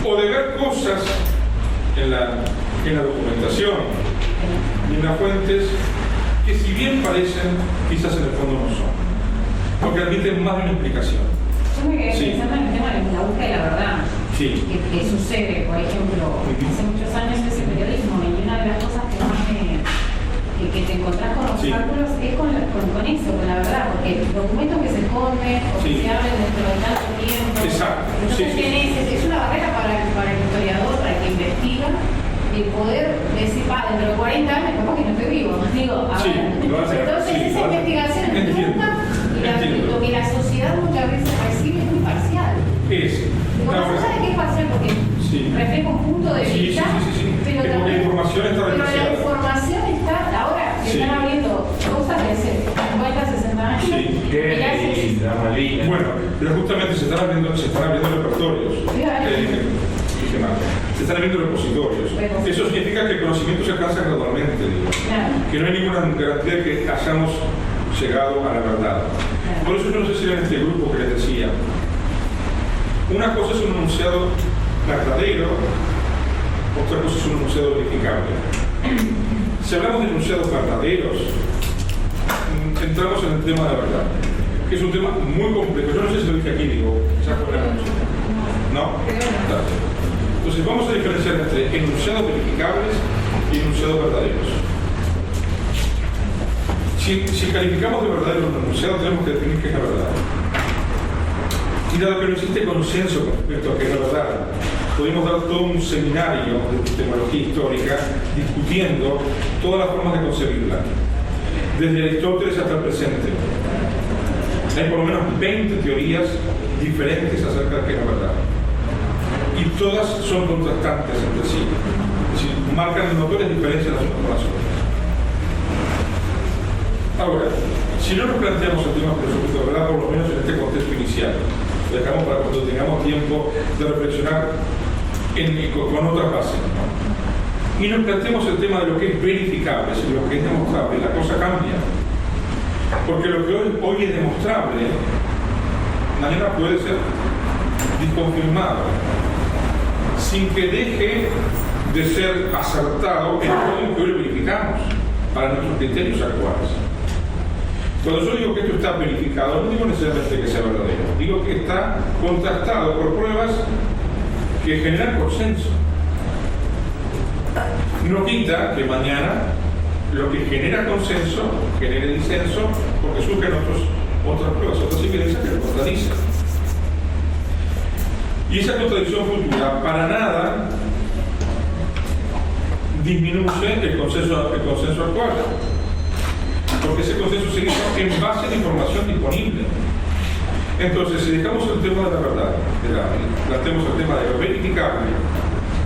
o de ver cosas en la documentación y en las fuentes que, si bien parecen, quizás en el fondo no son, porque admiten más de una explicación. Yo me quedé pensando en el tema de la búsqueda de la verdad. Sí. Que sucede, por ejemplo, hace muchos años ese periodismo, y una de las cosas que más que te encontrás con obstáculos es con eso, con la verdad, porque documentos que se esconden o que se abren dentro de tanto tiempo. Exacto. Entonces es una barrera para el historiador, para el que investiga, el poder decir, dentro de 40 años capaz que no estoy vivo, digo, entonces esa investigación es nunca, y lo que la sociedad muchas veces recibe es muy parcial. Más allá de que es parcial, porque refleja un punto de vista, pero la información está la información está, ahora se están abriendo cosas de hace 50, 60 años. Bueno, pero justamente se están abriendo repertorios. Se están abriendo repositorios. Eso significa que el conocimiento se alcanza gradualmente, digo. Que no hay ninguna garantía de que hayamos llegado a la verdad. Por eso yo no sé si era en este grupo que les decía, una cosa es un enunciado verdadero, otra cosa es un enunciado verificable. Si hablamos de enunciados verdaderos, entramos en el tema de la verdad, que es un tema muy complejo. Yo no sé si lo dije aquí, digo, ¿no? Entonces vamos a diferenciar entre enunciados verificables y enunciados verdaderos. Si calificamos de verdadero un enunciado, tenemos que definir qué es la verdad. Y dado que no existe consenso con respecto a qué es la verdad, podemos dar todo un seminario de epistemología histórica discutiendo todas las formas de concebirla, desde Aristóteles hasta el presente. Hay por lo menos 20 teorías diferentes acerca de qué es la verdad. Y todas son contrastantes entre sí. Es decir, marcan notorias diferencias las unas con las otras. Ahora, si no nos planteamos el tema filosófico de verdad, por lo menos en este contexto inicial, lo dejamos para cuando tengamos tiempo de reflexionar con otras bases, ¿no? Y nos planteemos el tema de lo que es verificable, si lo que es demostrable, la cosa cambia. Porque lo que hoy es demostrable, mañana puede ser desconfirmado, sin que deje de ser acertado en lo que hoy verificamos para nuestros criterios actuales. Cuando yo digo que esto está verificado, no digo necesariamente que sea verdadero, digo que está contrastado por pruebas que generan consenso. No quita que mañana lo que genera consenso genere disenso, porque surgen otras pruebas, otras evidencias que lo contradicen. Y esa contradicción futura para nada disminuye el consenso actual, porque ese consenso se hizo en base a información disponible. Entonces, si dejamos el tema de la verdad, planteamos el tema de lo verificable,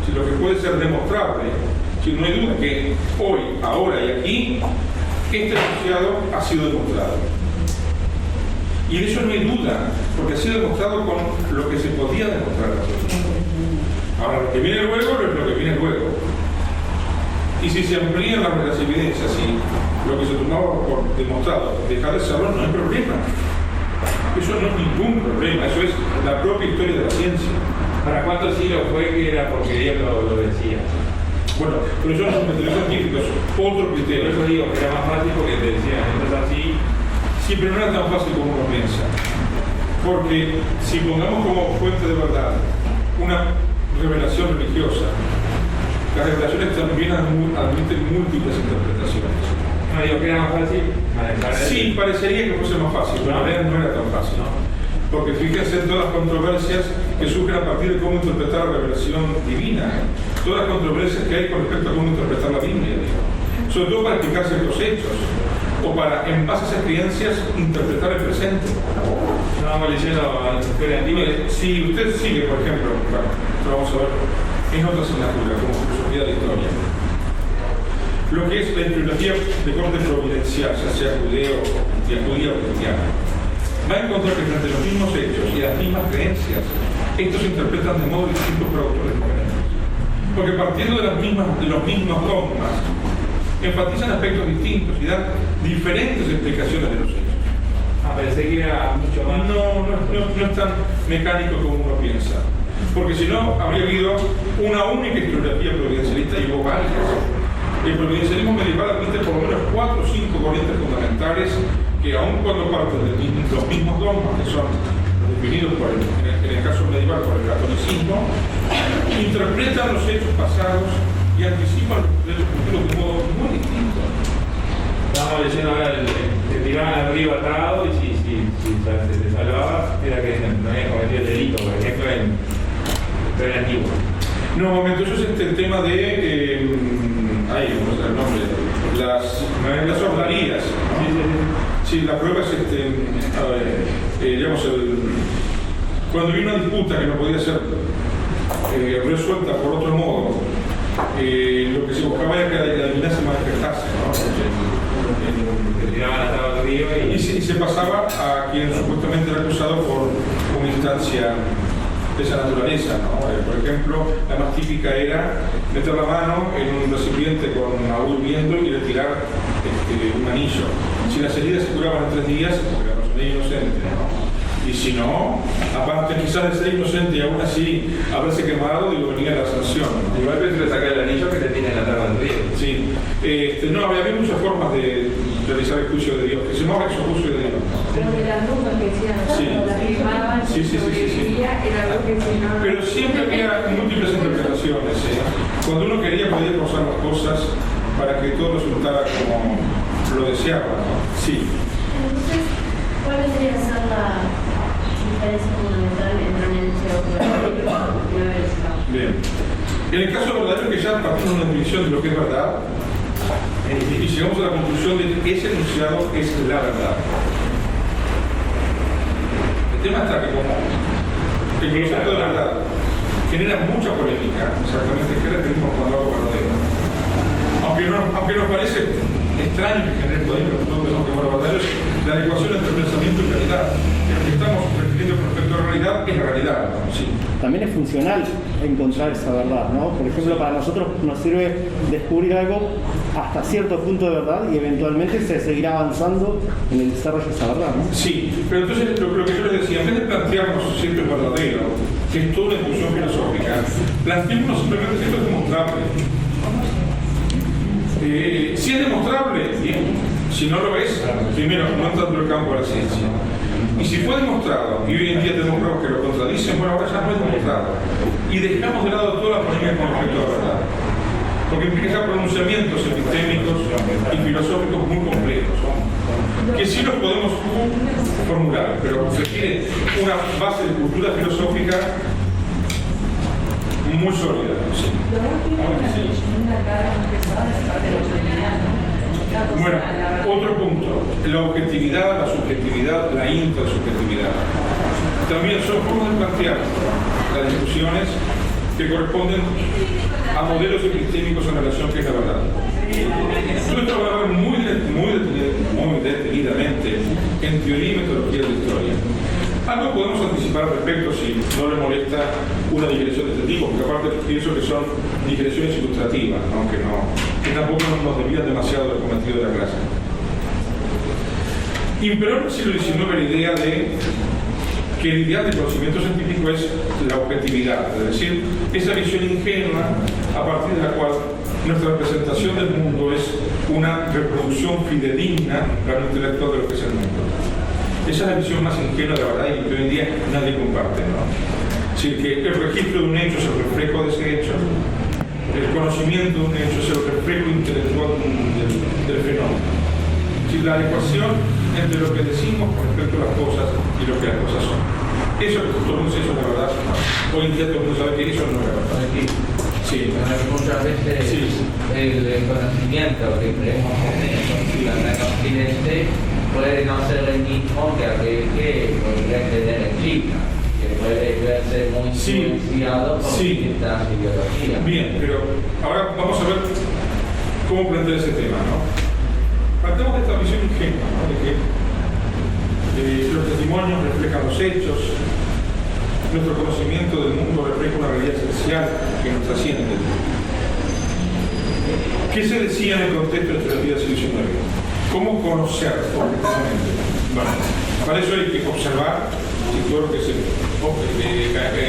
si lo que puede ser demostrable, si no hay duda que hoy, ahora y aquí, este enunciado ha sido demostrado. Y de eso no hay duda, porque ha sido demostrado con lo que se podía demostrar. Ahora, lo que viene luego es lo que viene luego. Y si se amplían las evidencias y lo que se tomaba por demostrado dejar de serlo, no hay problema. Eso no es ningún problema, eso es la propia historia de la ciencia. ¿Para cuántos siglos fue que era porque Dios lo decía? Bueno, pero eso no son métodos científicos, otro Por criterio. eso digo que era más fácil porque te decían, esto es así. Sí, pero no era tan fácil como uno piensa. Porque si pongamos como fuente de verdad una revelación religiosa, las revelaciones también admiten múltiples interpretaciones. No digo que era más fácil manejar. Sí, parecería que fuese más fácil, pero en realidad no era tan fácil. Porque fíjense en todas las controversias que surgen a partir de cómo interpretar la revelación divina. Todas las controversias que hay con respecto a cómo interpretar la Biblia, digo. Sobre todo para explicar ciertos hechos, o para, en base a esas creencias, interpretar el presente. Estábamos leyendo la historia antigua. Si usted sigue, por ejemplo, bueno, esto vamos a ver en otra asignatura, como filosofía de la historia, lo que es la historiografía de corte providencial, ya sea judía o cristiana, va a encontrar que frente a los mismos hechos y las mismas creencias, estos se interpretan de modo distinto por autores diferentes. Porque partiendo de los mismos dogmas, enfatizan aspectos distintos y dan diferentes explicaciones de los hechos. Pensé que era mucho más. No es tan mecánico como uno piensa. Porque si no, habría habido una única historiografía providencialista y hubo varias. El providencialismo medieval admite por lo menos 4 o 5 corrientes fundamentales que, aun cuando parten de los mismos dogmas, que son definidos en el caso medieval por el catolicismo, interpretan los hechos pasados y anticipan los hechos futuros de un modo muy distinto. Estábamos leyendo ahora, te tiraban al río atado y si te salvabas, era que no habías cometido el delito, por ejemplo, en historia antigua. No, un momento, eso es el tema de. No sé el nombre. Las ordinarías. Sí, la prueba es digamos, cuando hay una disputa que no podía ser resuelta por otro modo, lo que se buscaba era que la divinidad se manifestase, ¿no? Y se pasaba a quien supuestamente era acusado por una instancia de esa naturaleza, ¿no? Por ejemplo, la más típica era meter la mano en un recipiente con agua hirviendo y retirar un anillo. Si las heridas se curaban en 3 días, porque la persona era inocente, ¿no? Y si no, aparte quizás de ser inocente y aún así haberse quemado, digo, venía la sanción. Igual que le sacar el anillo que te tiene en la tabla del río. Sí. No, había muchas formas de realizar el juicio de Dios, que se llamaba el juicio de Dios. Pero de las brujas que decían, Sí. las quemaban, Sí. era algo que se no. Pero siempre había múltiples interpretaciones. Cuando uno quería, podía forzar las cosas para que todo resultara como lo deseaba, ¿no? Sí. Entonces, ¿cuál vendría a ser la diferencia fundamental entre un hecho y una veracidad? Bien. En el caso verdadero, que ya partimos de una definición de lo que es verdad, y llegamos a la conclusión de que ese enunciado es la verdad. El tema está que como el concepto de verdad genera mucha polémica, exactamente qué referimos cuando hago verdadero. Aunque nos parece extraño que genere polémica, nosotros pensamos que lo verdadero es la adecuación entre pensamiento y realidad. Lo que estamos refiriendo respecto a la realidad es la realidad, ¿no? Sí. También es funcional encontrar esa verdad, ¿no? Por ejemplo, para nosotros nos sirve descubrir algo hasta cierto punto de verdad y eventualmente se seguirá avanzando en el desarrollo de esa verdad, ¿no? Sí, pero entonces lo que yo les decía, en vez de plantearnos si esto es verdadero, que es toda una discusión filosófica, planteémonos simplemente si esto es demostrable. Si es demostrable, bien. Si no lo es, primero, no entra dentro del campo de la ciencia. Y si fue demostrado, y hoy en día tenemos pruebas que lo contradicen, bueno, ahora ya no es demostrado. Y dejamos de lado toda la polémica con respecto a la verdad. Porque implica pronunciamientos epistémicos y filosóficos muy complejos, que sí los podemos formular, pero requiere una base de cultura filosófica muy sólida. Sí. Bueno, otro punto, la objetividad, la subjetividad, la intersubjetividad. También son formas de plantear las discusiones que corresponden a modelos epistémicos en relación a qué es la verdad. Yo he trabajado muy detenidamente en teoría y metodología de la historia. Algo podemos anticipar al respecto si no le molesta una digresión de este tipo, porque aparte pienso que son digresiones ilustrativas, ¿no? Que tampoco nos desvían demasiado del cometido de la clase. Imperó en el siglo XIX la idea de que el ideal del conocimiento científico es la objetividad, es decir, esa visión ingenua a partir de la cual nuestra representación del mundo es una reproducción fidedigna para el intelectual de lo que es el mundo. Esa es la visión más ingenua de la verdad y que hoy en día nadie comparte, ¿no? Es decir, que el registro de un hecho es el reflejo de ese hecho, el conocimiento de un hecho es el reflejo intelectual del fenómeno. Es decir, la adecuación entre lo que decimos con respecto a las cosas y lo que las cosas son. Eso que todo el mundo dice, eso es la verdad. Hoy en día todo el mundo sabe que eso no es la verdad. Sí. Muchas veces Sí. el conocimiento que creemos en Occidente puede no ser el mismo que aquel que podría tener en China, que puede verse muy influenciado por distintas ideologías. Bien, pero ahora vamos a ver cómo plantear ese tema, ¿no? Partamos de esta visión ingenua, ¿no? De que los testimonios reflejan los hechos, nuestro conocimiento del mundo refleja una realidad esencial que nos trasciende. ¿Qué se decía en el contexto de la vida del siglo XIX? ¿Cómo conocer objetivamente? Bueno, para eso hay que observar todo lo que se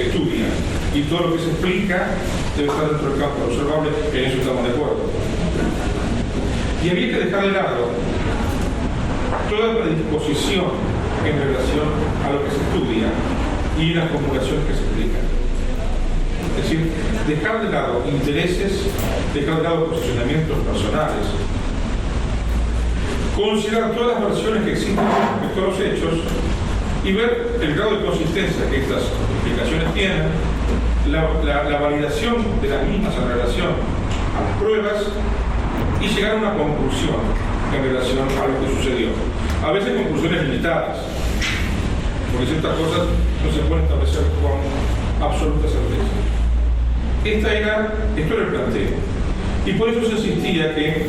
estudia y todo lo que se explica debe estar dentro del campo observable, en eso estamos de acuerdo. Y había que dejar de lado toda predisposición en relación a lo que se estudia y las comunicaciones que se explican. Es decir, dejar de lado intereses, dejar de lado posicionamientos personales, considerar todas las versiones que existen respecto a los hechos y ver el grado de consistencia que estas explicaciones tienen, la validación de las mismas en relación a las pruebas y llegar a una conclusión en relación a lo que sucedió. A veces conclusiones limitadas, porque ciertas cosas no se pueden establecer con absoluta certeza. Esto era el planteo. Y por eso se insistía que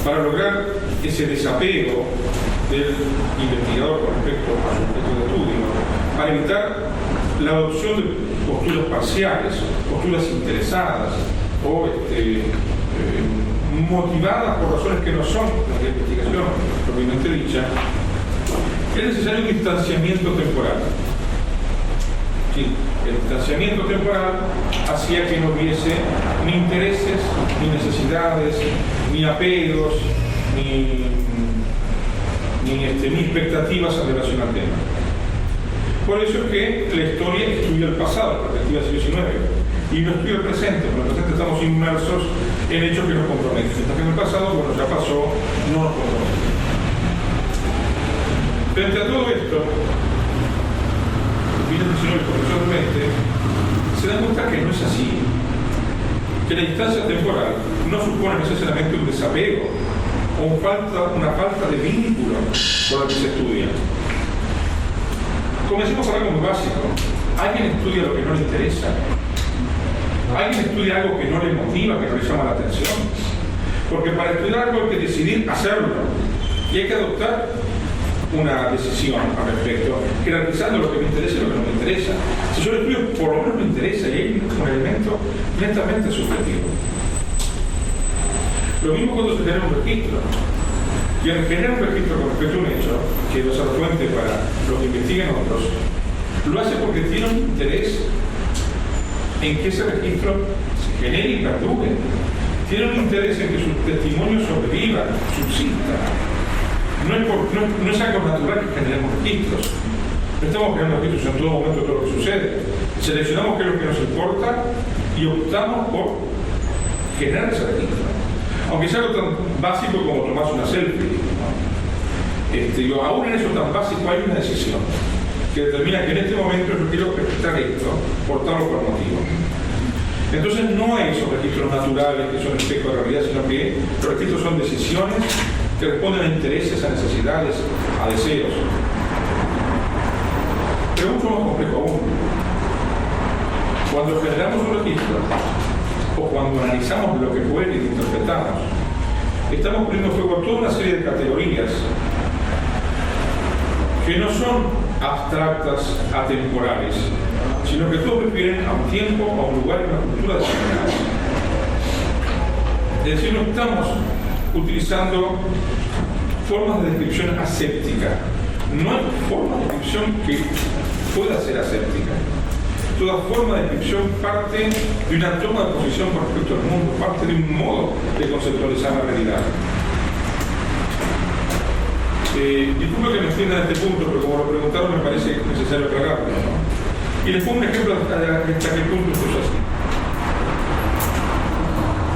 para lograr ese desapego del investigador con respecto a su objeto de estudio, para evitar la adopción de posturas parciales, posturas interesadas o motivadas por razones que no son la investigación propiamente dicha, es necesario un distanciamiento temporal. Sí, el distanciamiento temporal hacía que no hubiese ni intereses, ni necesidades, ni apegos, ni expectativas en relación al tema. Por eso es que la historia estudia el pasado, la perspectiva del siglo XIX, y no estudia el presente. En el presente estamos inmersos en hechos que nos comprometen. Mientras que en el pasado, bueno, ya pasó, no nos compromete. Frente a todo esto, el 19 profesionalmente, se dan cuenta que no es así. Que la distancia temporal no supone necesariamente un desapego o una falta de vínculo con lo que se estudia. Comencemos por algo muy básico. ¿Alguien estudia lo que no le interesa? ¿Alguien estudia algo que no le motiva, que no le llama la atención? Porque para estudiar algo hay que decidir hacerlo. Y hay que adoptar una decisión al respecto, jerarquizando lo que me interesa y lo que no me interesa. Si yo lo estudio, por lo menos me interesa y hay un elemento netamente subjetivo. Lo mismo cuando se genera un registro. Quien genera un registro con respecto a un hecho, que lo hace fuente para los que investiguen otros, lo hace porque tiene un interés en que ese registro se genere y perdure. Tiene un interés en que su testimonio sobreviva, subsista. No es algo natural que generemos registros. No estamos generando registros en todo momento de todo lo que sucede. Seleccionamos qué es lo que nos importa y optamos por generar ese registro. Aunque sea algo tan básico como tomarse una selfie, ¿no? Aún en eso tan básico hay una decisión que determina que en este momento yo quiero registrar esto por tal o por motivo. Entonces no hay esos registros naturales que son espejo de realidad, sino que los registros son decisiones que responden a intereses, a necesidades, a deseos. Pero es mucho más complejo aún. Cuando generamos un registro o cuando analizamos lo que fue y interpretamos, estamos poniendo fuego a toda una serie de categorías que no son abstractas, atemporales, sino que todos refieren a un tiempo, a un lugar y a una cultura determinada. Es decir, no estamos utilizando formas de descripción aséptica. No hay forma de descripción que pueda ser aséptica. Toda forma de descripción parte de una toma de posición con respecto al mundo, parte de un modo de conceptualizar la realidad. Disculpe que me extienda en este punto, pero como lo preguntaron me parece necesario aclararlo, ¿no? Y les pongo un ejemplo hasta qué punto esto es así.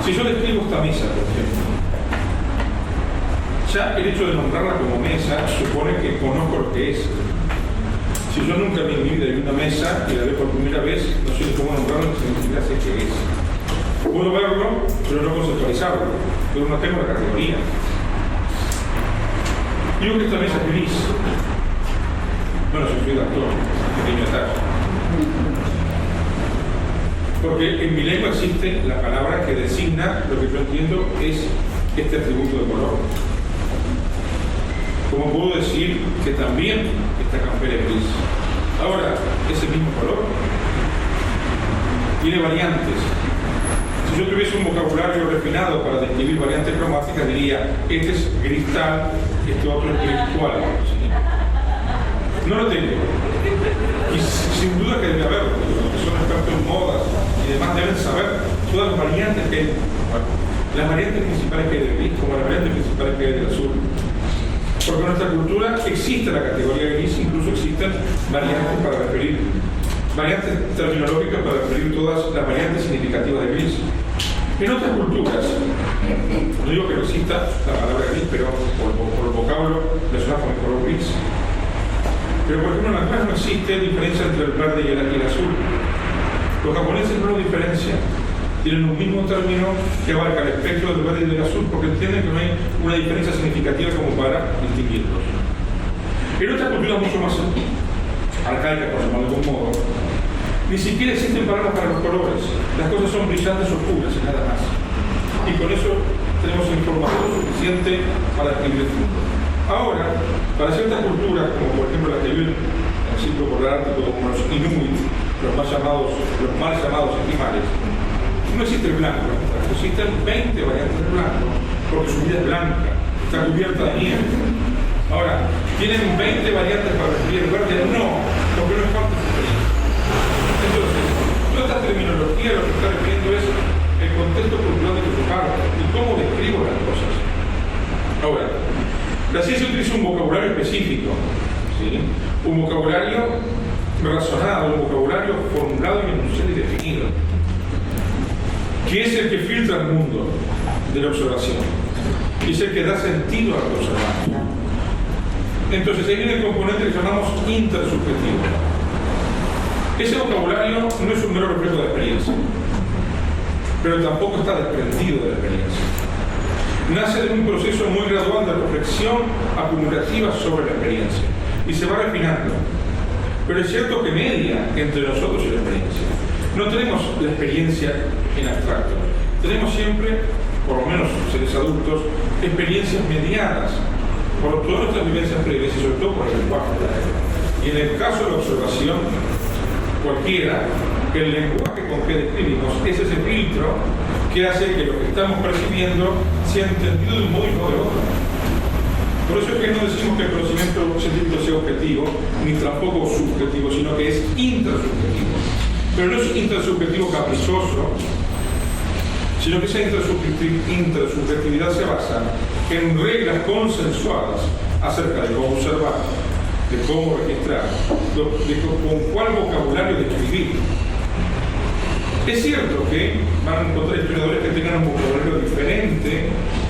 Si yo describo esta mesa, por ejemplo, ya el hecho de nombrarla como mesa supone que conozco lo que es. Si yo nunca en mi vida vi una mesa y la veo por primera vez, no sé cómo nombrarlo ni siquiera sé qué es. Puedo verlo, pero no conceptualizarlo, pero no tengo la categoría. Digo que esta mesa es gris. Bueno, soy actor, pequeño detalle. Porque en mi lengua existe la palabra que designa lo que yo entiendo es este atributo de color. Como puedo decir que también esta campera es gris. Ahora, ese mismo color tiene variantes. Si yo tuviese un vocabulario refinado para describir variantes cromáticas, diría, este es gris tal, este otro es gris cual. No lo tengo. Y sin duda que debe haberlo. Los que son expertos en modas y demás deben saber todas las variantes que hay. Las variantes principales que hay del gris, como las variantes principales que hay del azul. Porque en nuestra cultura existe la categoría gris, incluso existen variantes para referir, variantes terminológicas para referir todas las variantes significativas de gris. En otras culturas, no digo que no exista la palabra gris, pero por el vocablo relacionado con el color gris. Pero por ejemplo en las clases no existe diferencia entre el verde y el azul. Los japoneses no lo diferencian. Tienen un mismo término que abarca el espectro del verde y del azul porque entienden que no hay una diferencia significativa como para distinguirlos. En otras culturas mucho más arcaicas, por llamarlo de algún modo, ni siquiera existen palabras para los colores. Las cosas son brillantes o oscuras y nada más. Y con eso tenemos información suficiente para escribir el mundo. Ahora, para ciertas culturas, como por ejemplo las que viven en el Círculo Polar Ártico, como los Inuit, los mal llamados esquimales, no existe el blanco, existen 20 variantes de blanco, porque su vida es blanca, está cubierta de nieve. Ahora, ¿tienen 20 variantes para describir el verde? No, porque no es parte de su experiencia. Entonces, toda esta terminología lo que está refiriendo es el contexto cultural de que se parla y cómo describo las cosas. Ahora, la ciencia utiliza un vocabulario específico, ¿sí? Un vocabulario razonado, un vocabulario formulado y enunciado y definido, que es el que filtra el mundo de la observación y es el que da sentido a lo que observamos. Entonces ahí viene el componente que llamamos intersubjetivo. Ese vocabulario no es un mero reflejo de la experiencia, pero tampoco está desprendido de la experiencia. Nace de un proceso muy gradual de reflexión acumulativa sobre la experiencia y se va refinando. Pero es cierto que media entre nosotros y la experiencia. No tenemos la experiencia en abstracto. Tenemos siempre, por lo menos seres adultos, experiencias mediadas por todas nuestras vivencias previas y sobre todo por el lenguaje. Y en el caso de la observación, cualquiera, el lenguaje con que describimos es ese filtro que hace que lo que estamos percibiendo sea entendido de un modo y no de otro. Por eso es que no decimos que el conocimiento científico sea objetivo, ni tampoco subjetivo, sino que es intrasubjetivo. Pero no es intrasubjetivo caprichoso, sino que esa intrasubjetividad se basa en reglas consensuadas acerca de cómo observar, de cómo registrar, con cuál vocabulario describir. Es cierto que van a encontrar historiadores que tengan un vocabulario diferente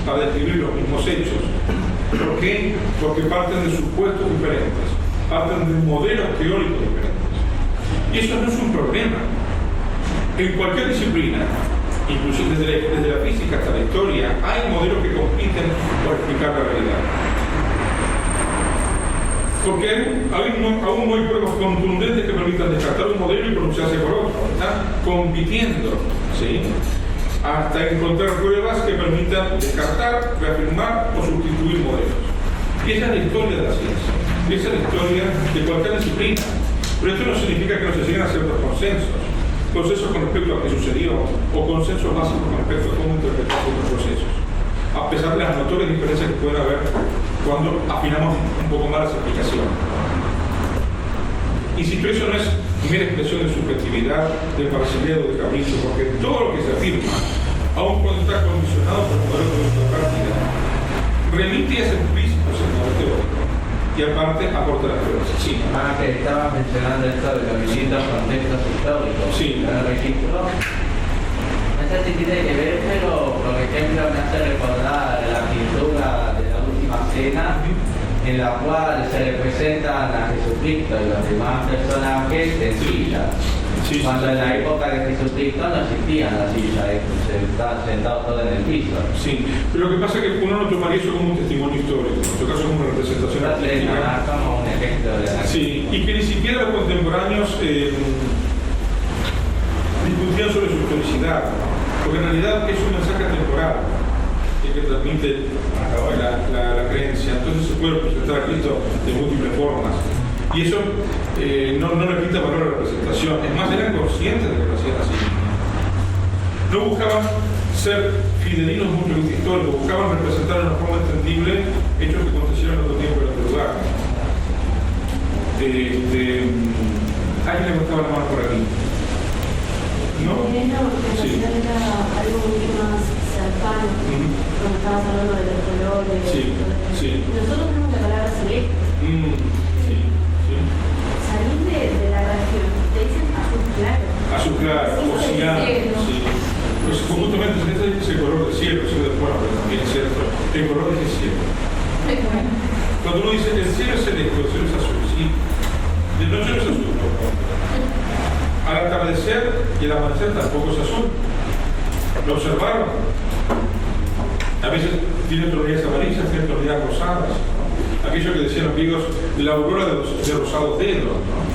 para describir los mismos hechos. ¿Por qué? Porque parten de supuestos diferentes, parten de modelos teóricos diferentes. Y eso no es un problema. En cualquier disciplina, inclusive desde la física hasta la historia, hay modelos que compiten por explicar la realidad. Porque aún no hay pruebas contundentes que permitan descartar un modelo y pronunciarse por otro. Están compitiendo, ¿sí?, hasta encontrar pruebas que permitan descartar, reafirmar o sustituir modelos. Y esa es la historia de la ciencia. Y esa es la historia de cualquier disciplina. Pero esto no significa que no se lleguen a ciertos consensos. Consensos con respecto a lo que sucedió o consensos básicos con respecto a cómo interpretar otros procesos. A pesar de las notorias diferencias que pueden haber cuando afinamos un poco más las explicaciones. Insisto, eso no es mera expresión de subjetividad, de parcialidad o de capricho, porque todo lo que se afirma, aun cuando está condicionado por el modelo de nuestra práctica, remite a ese implícitos en el modelo teórico y aparte aporta las pruebas. Sí. Que estabas mencionando esto de los distintos contextos históricos. Sí. En el registro. No sé si tiene que ver, pero por ejemplo me hace recordar la pintura de la última cena, en la cual se representan a Jesucristo y los demás personajes en sillas. Sí. Cuando en la época de Jesucristo no existían las sillas, se estaban sentados todos en el piso. Sí, pero lo que pasa es que uno no tomaría eso como un testimonio histórico, en todo caso como una representación artística. Como un ejemplo de la... Sí, y que ni siquiera los contemporáneos discutían sobre su historicidad, porque en realidad es un mensaje temporal que transmite la creencia. Entonces se puede representar a Cristo de múltiples formas. Y eso no le quita valor a la representación. Es más, eran conscientes de que lo hacían así. No buscaban ser fidelinos de un periodo histórico, buscaban representar de una forma entendible hechos que acontecieron en otro tiempo y en otro lugar. ¿Alguien le gustaba la mano por aquí? ¿No? Sí. Era algo mucho más cercano, cuando estabas hablando de los colores. Sí, sí. Nosotros tenemos la palabra celeste. Sí, sí. Salís de la región, te dicen azul claro. Azul claro, oceano. Sí. Pues justamente es el color del cielo, eso es bueno, pero también es cierto. El color es el cielo. Cuando uno dice el cielo es celeste, el cielo es azul, sí. De noche no es azul. Al atardecer y al amanecer tampoco es azul. ¿Lo observaron? A veces tiene tonalidades amarillas, tiene tonalidades rosadas, ¿no? Aquello que decían los griegos, la aurora de rosados dedos, ¿no?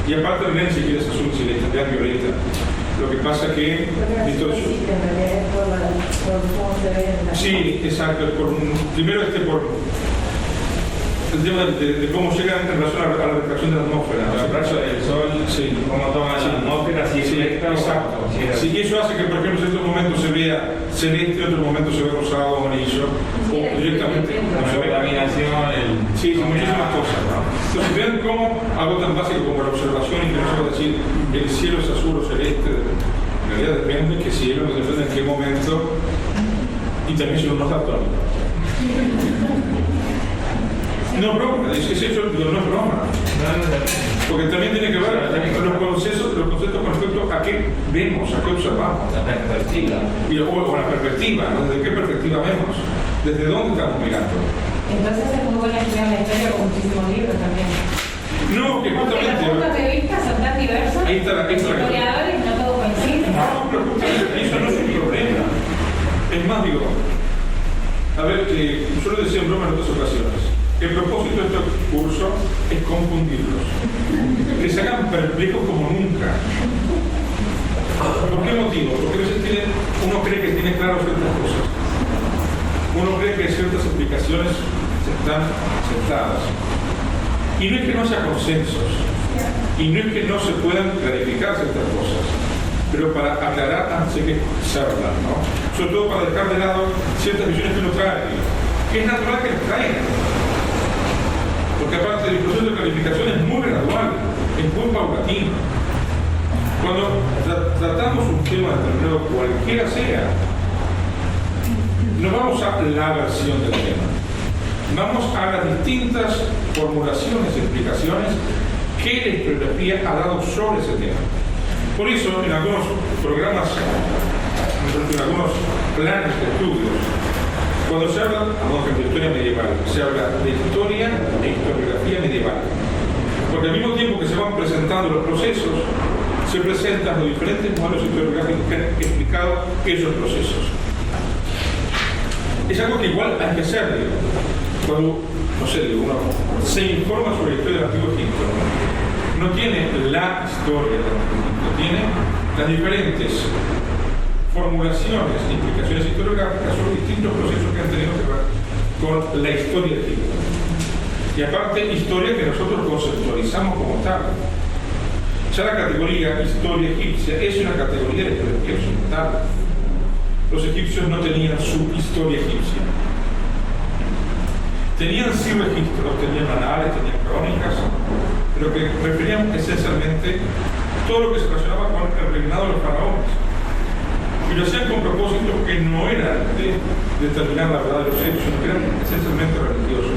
Y aparte el lente si quieres azul, si le cambian violeta. Lo que pasa que... Sí, exacto. Primero por el tema de cómo llegan en relación a la refracción de la atmósfera. La refracción del sol, sí, cómo toma la atmósfera, si es directa o exacto. Sí, y eso hace que, por ejemplo, en ciertos momentos se vea celeste, en otros momentos se ve rosado o amarillo, o directamente la contaminación, sí, muchísimas cosas, ¿no? Entonces, vean cómo algo tan básico como la observación, y que no se puede decir el cielo es azul o celeste, en realidad depende de qué cielo, depende en qué momento, y también si uno está actual. No broma, es que eso no es broma. Porque también tiene que ver los conceptos con respecto a qué vemos, a qué observamos. La perspectiva. Y luego con la perspectiva, ¿no? ¿Desde qué perspectiva vemos? ¿Desde dónde estamos mirando? Entonces es muy bueno estudiar la historia con muchísimos libros también. No, que Porque los justamente... puntos de vista son tan diversos, Ahí está la los historiadores no todo coincide. No, pero justamente eso no es un problema. Es más, digo, a ver, yo lo decía en broma en otras ocasiones. El propósito de este curso es confundirlos. Que se hagan perplejos como nunca. ¿Por qué motivo? Porque a veces uno cree que tiene claro ciertas cosas. Uno cree que ciertas explicaciones están sentadas. Y no es que no haya consensos. Y no es que no se puedan clarificar ciertas cosas. Pero para aclarar antes hay que hacerlas, ¿no? Sobre todo para dejar de lado ciertas visiones que uno trae. Que es natural que las traigan. Porque aparte el proceso de calificación es muy gradual, es muy paulatino. Cuando tratamos un tema determinado, cualquiera sea, no vamos a la versión del tema. Vamos a las distintas formulaciones y explicaciones que la historiografía ha dado sobre ese tema. Por eso, en algunos programas, en algunos planes de estudios, cuando se habla, por ejemplo, de historia medieval, se habla de historia e historiografía medieval. Porque al mismo tiempo que se van presentando los procesos, se presentan los diferentes modelos historiográficos que han explicado esos procesos. Es algo que igual hay que hacer, digo. Cuando, no sé, uno se informa sobre la historia del Antiguo Egipto, no tiene la historia del Antiguo Egipto, tiene las diferentes formulaciones e implicaciones historiográficas sobre distintos procesos que han tenido que ver con la historia de Egipto. Y aparte, historia que nosotros conceptualizamos como tal. Ya la categoría historia egipcia es una categoría de historiografía occidental. Los egipcios no tenían su historia egipcia. Tenían sí registros, tenían anales, tenían crónicas, pero que referían esencialmente todo lo que se relacionaba con el reinado de los faraones. Y lo hacían con propósitos que no eran de determinar la verdad de los hechos, sino que eran esencialmente religiosos.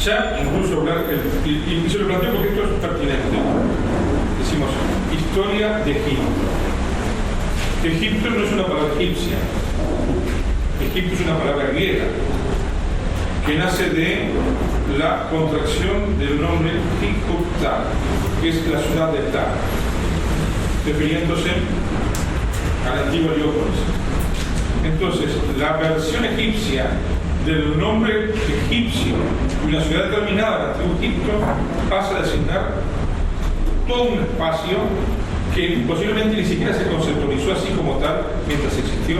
Ya incluso hablar, y se lo planteo porque esto es pertinente, decimos historia de Egipto. Egipto no es una palabra egipcia, Egipto es una palabra griega que nace de la contracción del nombre Hikupta, que es la ciudad de Ta, refiriéndose a la antigua Heliópolis. Entonces, la versión egipcia del nombre egipcio y la ciudad determinada del antiguo Egipto pasa a designar todo un espacio que posiblemente ni siquiera se conceptualizó así como tal mientras existió.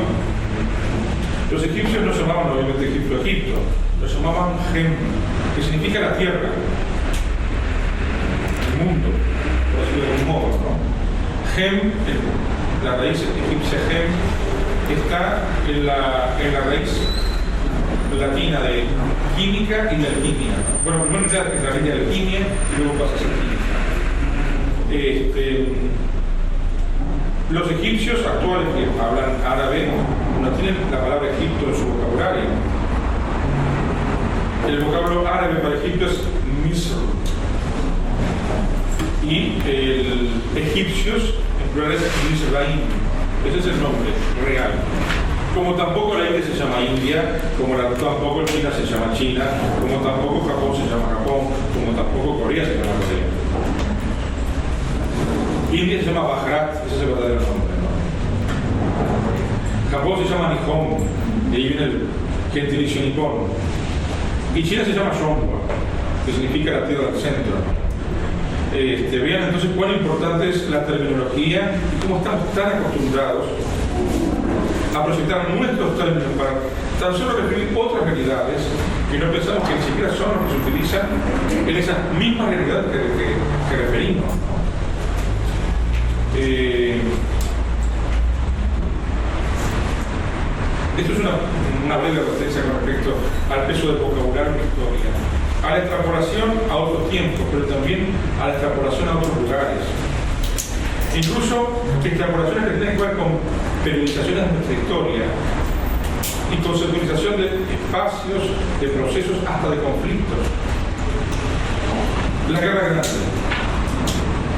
Los egipcios no llamaban obviamente Egipto, lo llamaban Gem, que significa la tierra, el mundo, por decirlo de algún modo, ¿no? Gem, la raíz egipcia Gem, está en la raíz latina de química y de alquimia. Bueno, primero es la raíz de alquimia y luego pasa a ser química. Los egipcios actuales que hablan árabe no tienen la palabra Egipto en su vocabulario. El vocablo árabe para Egipto es Misr. Y el egipcios en plural es Mizraim. Ese es el nombre real. Como tampoco la India se llama India, como tampoco China se llama China, como tampoco Japón se llama Japón, como tampoco Corea se llama Corea. India se llama Bharat, ese es el verdadero nombre, ¿no? Japón se llama Nihon, de ahí viene el gentilicio nipón. Y China se llama Zhongguo, que significa la tierra del centro. Vean entonces cuán importante es la terminología y cómo estamos tan acostumbrados a proyectar nuestros términos para tan solo referir otras realidades que no pensamos que ni siquiera son los que se utilizan en esas mismas realidades que referimos. Esto es una breve advertencia con respecto al peso del vocabulario en la historia, a la extrapolación a otros tiempos, pero también a la extrapolación a otros lugares. Incluso extrapolaciones que tienen que ver con periodizaciones de nuestra historia y conceptualización de espacios, de procesos, hasta de conflictos. La Guerra Grande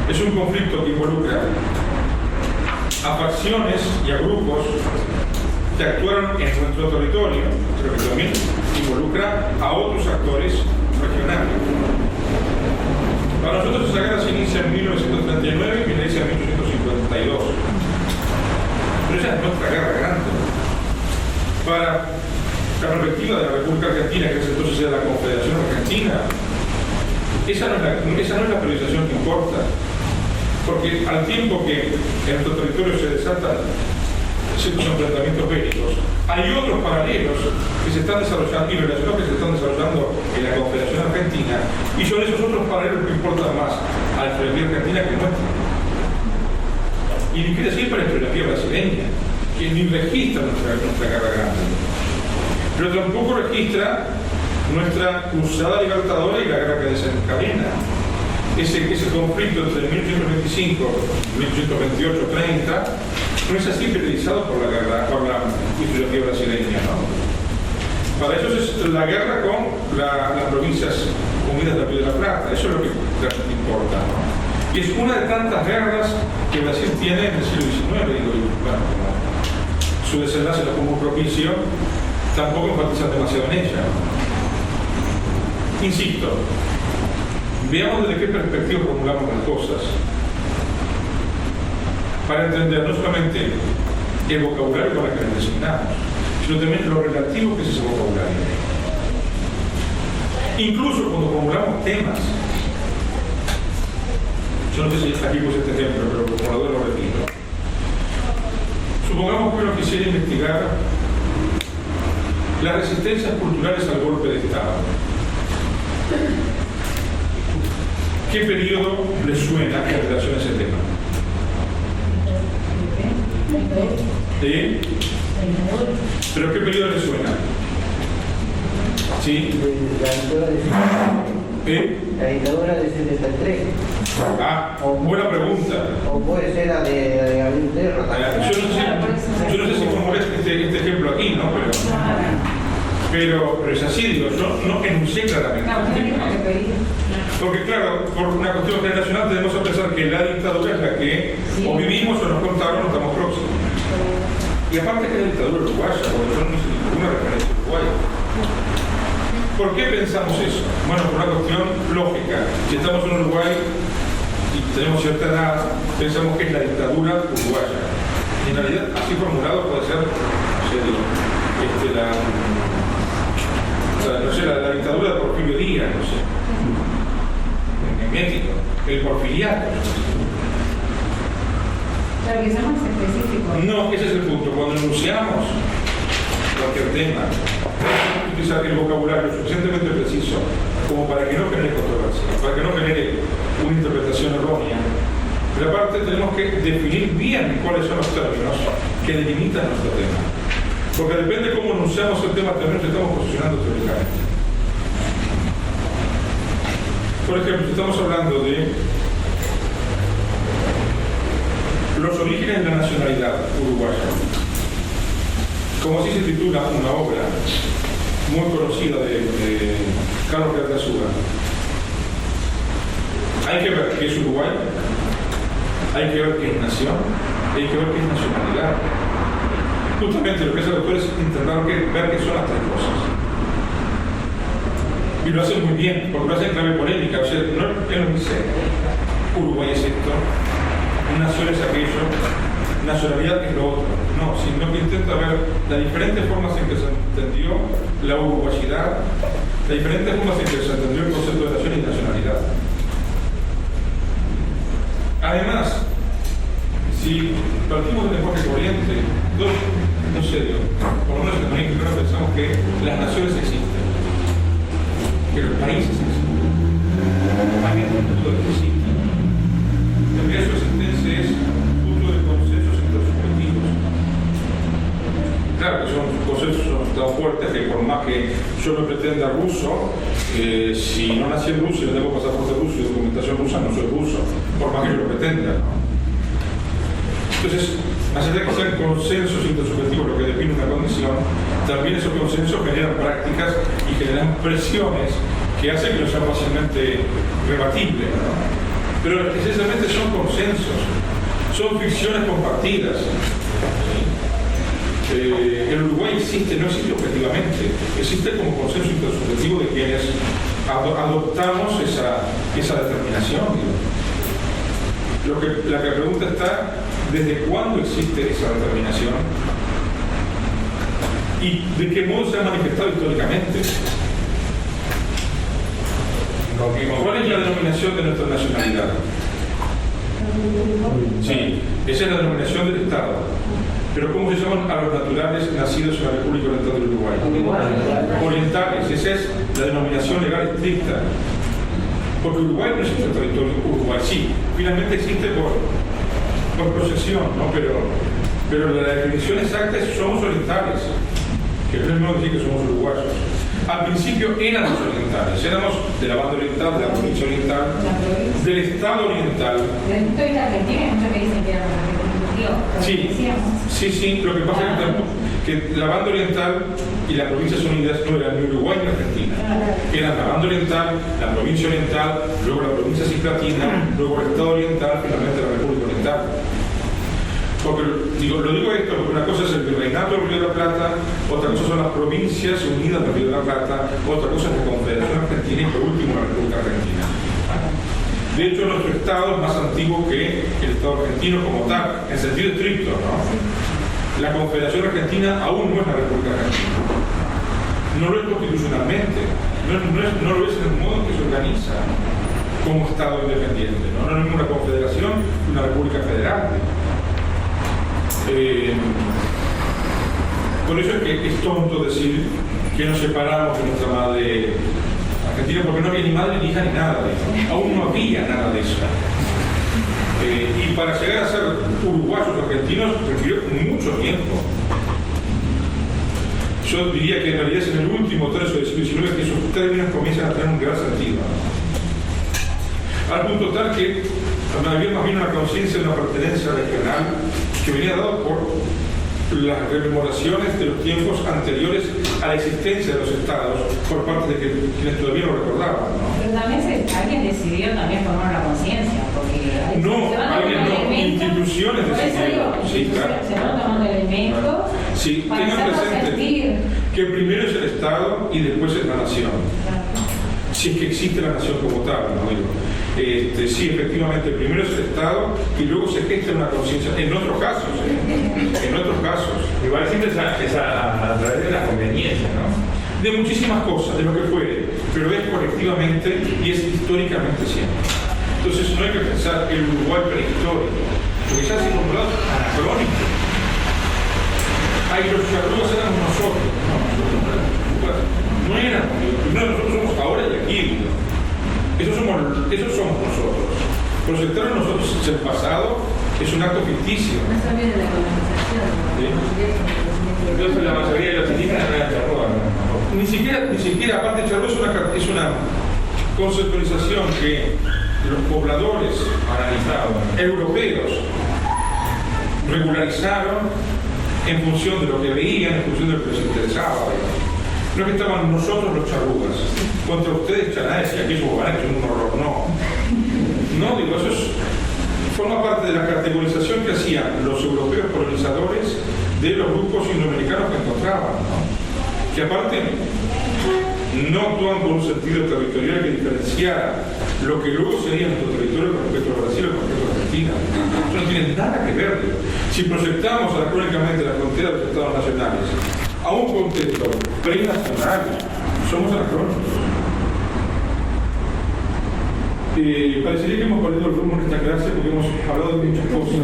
es un conflicto que involucra a facciones y a grupos que actuaron en nuestro territorio, pero que también involucra a otros actores regionales. Para nosotros esa guerra se inicia en 1939 y finaliza en 1852. Pero esa es nuestra guerra grande. Para la perspectiva de la República Argentina, que entonces era la Confederación Argentina, esa no es la priorización que importa. Porque al tiempo que en nuestro territorio se desatan ciertos enfrentamientos bélicos, hay otros paralelos que se están desarrollando y relacionados que se están desarrollando en la Confederación Argentina, y son esos otros paralelos que importan más a la historiografía argentina que nuestra. Y ni quiere decir para la historiografía brasileña, que ni registra nuestra guerra grande, pero tampoco registra nuestra cruzada libertadora y la guerra que desencadena. Ese conflicto entre 1825 y 1828-30 no es así periodizado por la historiografía brasileña, ¿no? Para ellos es la guerra con las provincias unidas de Río de la Plata, eso es lo que realmente importa, ¿no? Y es una de tantas guerras que Brasil tiene en el siglo XIX, digo, y bueno, como su desenlace no fue muy propicio, tampoco enfatizan demasiado en ella, ¿no? Insisto, veamos desde qué perspectiva formulamos las cosas, para entender no solamente el vocabulario con el que nos designamos, sino también lo relativo que es ese vocabulario. Incluso cuando formulamos temas, yo no sé si aquí puse este ejemplo, pero por la duda lo repito. Supongamos que uno quisiera investigar las resistencias culturales al golpe de Estado. ¿Qué periodo le suena en relación a ese tema? ¿Sí? ¿Pero qué periodo le suena? ¿Sí? La dictadura de 73. Ah, buena pregunta. O puede ser la de Gabriel Terra. Yo no sé si formulé este ejemplo aquí, ¿no? Pero es así, digo, yo no enuncié claramente. Porque claro, por una cuestión generacional tenemos que pensar que la dictadura es la que o vivimos o nos contaron o estamos próximos. Y aparte que la dictadura uruguaya, porque yo no hice ninguna referencia a Uruguay. ¿Por qué pensamos eso? Bueno, por una cuestión lógica. Si estamos en Uruguay y tenemos cierta edad, pensamos que es la dictadura uruguaya. Y en realidad, así formulado puede ser, no sé, la dictadura de Porfirio Díaz, no sé. En México, el porfiriato. Claro, que sea más específico. No, ese es el punto. Cuando enunciamos cualquier tema, tenemos que utilizar el vocabulario suficientemente preciso como para que no genere controversia, para que no genere una interpretación errónea. Pero aparte tenemos que definir bien cuáles son los términos que delimitan nuestro tema. Porque depende de cómo enunciamos el tema, también nos estamos posicionando teóricamente. Por ejemplo, si estamos hablando de los orígenes de la nacionalidad uruguaya, como así se titula una obra muy conocida de Carlos Cardazúa, hay que ver qué es Uruguay, hay que ver qué es nación, hay que ver qué es nacionalidad. Justamente lo que hace el autor es intentar ver qué son las tres cosas. Y lo hace muy bien, porque lo hace en clave polémica. O sea, él no dice Uruguay es esto, nación es aquello, nacionalidad es lo otro. No, sino que intenta ver las diferentes formas en que se entendió la uruguayidad, las diferentes formas en que se entendió el concepto de nación y nacionalidad. Además, si partimos del lenguaje corriente, no sé, por lo menos en el país primero pensamos que las naciones existen, que los países existen. Hay un punto de que existen. También su existencia es un punto de consensos entre los subjetivos. Claro que son consensos tan fuertes que por más que yo me pretenda ruso, si no nací en Rusia y no tengo pasaporte ruso y documentación rusa, no soy ruso, por más que yo lo pretenda, ¿no? Entonces, más allá de que sean consensos intersubjetivos lo que define una condición, también esos consensos generan prácticas y generan presiones que hacen que no sea fácilmente rebatible, ¿no? Pero esencialmente son consensos, son ficciones compartidas. ¿Sí? El Uruguay existe, no existe objetivamente, existe como consenso intersubjetivo de quienes adoptamos esa determinación. La pregunta está, ¿desde cuándo existe esa determinación? ¿Y de qué modo se ha manifestado históricamente? ¿Cuál es la denominación de nuestra nacionalidad? Sí, esa es la denominación del Estado. Pero ¿cómo se llaman a los naturales nacidos en la República Oriental del Uruguay? Orientales, esa es la denominación legal estricta. Porque Uruguay no existe el territorio Uruguay, sí, finalmente existe por procesión, ¿no? Pero la definición exacta es somos orientales, que no es lo mismo decir que somos uruguayos. Al principio éramos orientales, éramos de la banda oriental, de la provincia oriental, del Estado oriental. Desde el punto de vista argentino, hay muchos que dicen que éramos argentinos. Sí, lo que pasa es que la banda oriental y las provincias unidas no eran ni Uruguay ni Argentina. Eran la banda oriental, la provincia oriental, luego la provincia cisplatina, luego el Estado oriental, finalmente la República Oriental. Porque lo digo esto porque una cosa es el Virreinato del Río de la Plata, otra cosa son las provincias unidas del Río de la Plata, otra cosa es la Confederación Argentina y por último la República Argentina. De hecho, nuestro Estado es más antiguo que el Estado argentino como tal, en sentido estricto, ¿no? La Confederación Argentina aún no es la República Argentina. No lo es constitucionalmente, no lo es en el modo en que se organiza como Estado independiente, ¿no? No es una confederación, una república federal. Por eso es que es tonto decir que nos separamos de nuestra madre argentina, porque no había ni madre ni hija ni nada de eso. Aún no había nada de eso. Y para llegar a ser uruguayos o argentinos requirió mucho tiempo. Yo diría que en realidad es en el último tercio del siglo XIX que esos términos comienzan a tener un gran sentido. Al punto tal que había más bien una conciencia de una pertenencia regional que venía dado por las rememoraciones de los tiempos anteriores a la existencia de los estados por parte de quienes todavía lo recordaban, ¿no? Pero también alguien decidió también formar una conciencia, porque no, alguien no, instituciones decidieron. Sí, claro. Se van tomando elementos sí, para tengan presente sentir que primero es el Estado y después es la nación. Si es que existe la nación como tal, ¿no? Digo, sí, efectivamente, primero es el Estado y luego se gesta una conciencia. En otros casos, igual siempre es a través de la conveniencia, ¿no? De muchísimas cosas, de lo que fuere, pero es colectivamente y es históricamente siempre. Entonces no hay que pensar el Uruguay prehistórico, porque ya se compró anacrónico. Ahí los charrúas éramos nosotros, no éramos, primero nosotros somos ahora y aquí, ¿no? Esos somos nosotros. Proyectar a nosotros el pasado es un acto ficticio. No se olvide de la colonización. ¿Sí? Entonces la mayoría de los indígenas no eran charrúas, ¿no? Ni siquiera, aparte de charrúa es una conceptualización que los pobladores europeos regularizaron en función de lo que veían, en función de lo que les interesaba. No es que estaban nosotros los charrúas, contra ustedes chanaes y aquellos bobanes que son un horror, no, digo, eso forma parte de la categorización que hacían los europeos colonizadores de los grupos indoamericanos que encontraban, ¿no? Que aparte no actúan con un sentido territorial que diferenciara lo que luego sería nuestro territorio con respecto a Brasil o con respecto a Argentina. Eso no tiene nada que ver. Si proyectamos anacrónicamente la frontera de los estados nacionales a un contexto prenacional, somos anacrónicos. Parecería que hemos perdido el rumbo en esta clase porque hemos hablado de muchas cosas,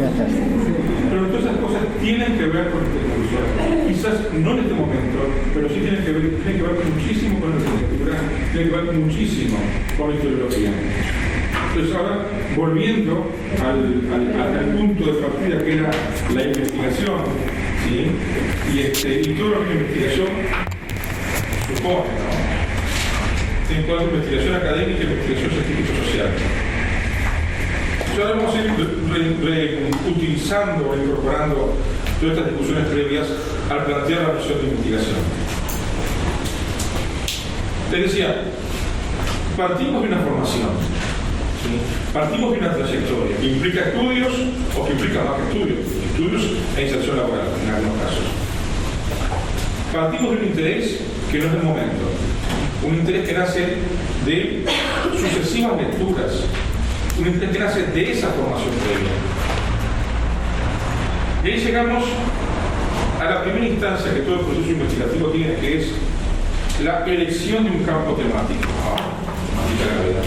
pero todas esas cosas tienen que ver con esta evolución. Quizás no en este momento, pero sí tienen que ver muchísimo con la arquitectura, tienen que ver muchísimo con la historiografía. Entonces ahora, volviendo al punto de partida que era la investigación, ¿sí? Y todo lo que la investigación supone, ¿no? En cuanto a investigación académica y investigación científico-social. Ahora vamos a ir utilizando o incorporando todas estas discusiones previas al plantear la noción de investigación. Les decía, partimos de una formación, ¿sí? Partimos de una trayectoria que implica estudios o que implica más que estudios e inserción laboral en algunos casos. Partimos de un interés que no es del momento, un interés que nace de sucesivas lecturas, un interés que nace de esa formación previa. Y ahí llegamos a la primera instancia que todo el proceso investigativo tiene, que es la elección de un campo temático. Maldita gravedad.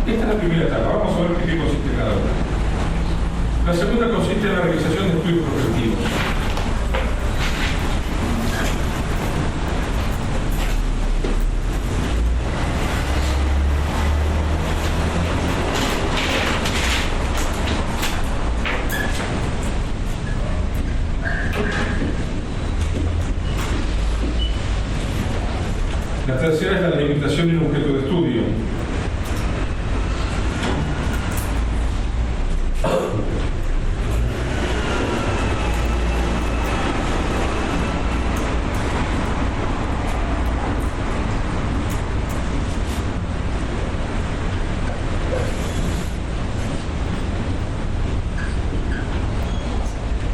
Esta es la primera etapa. Vamos a ver en qué consiste cada una. La segunda consiste en la realización de estudios prospectivos. La tercera es la delimitación de un objeto de estudio.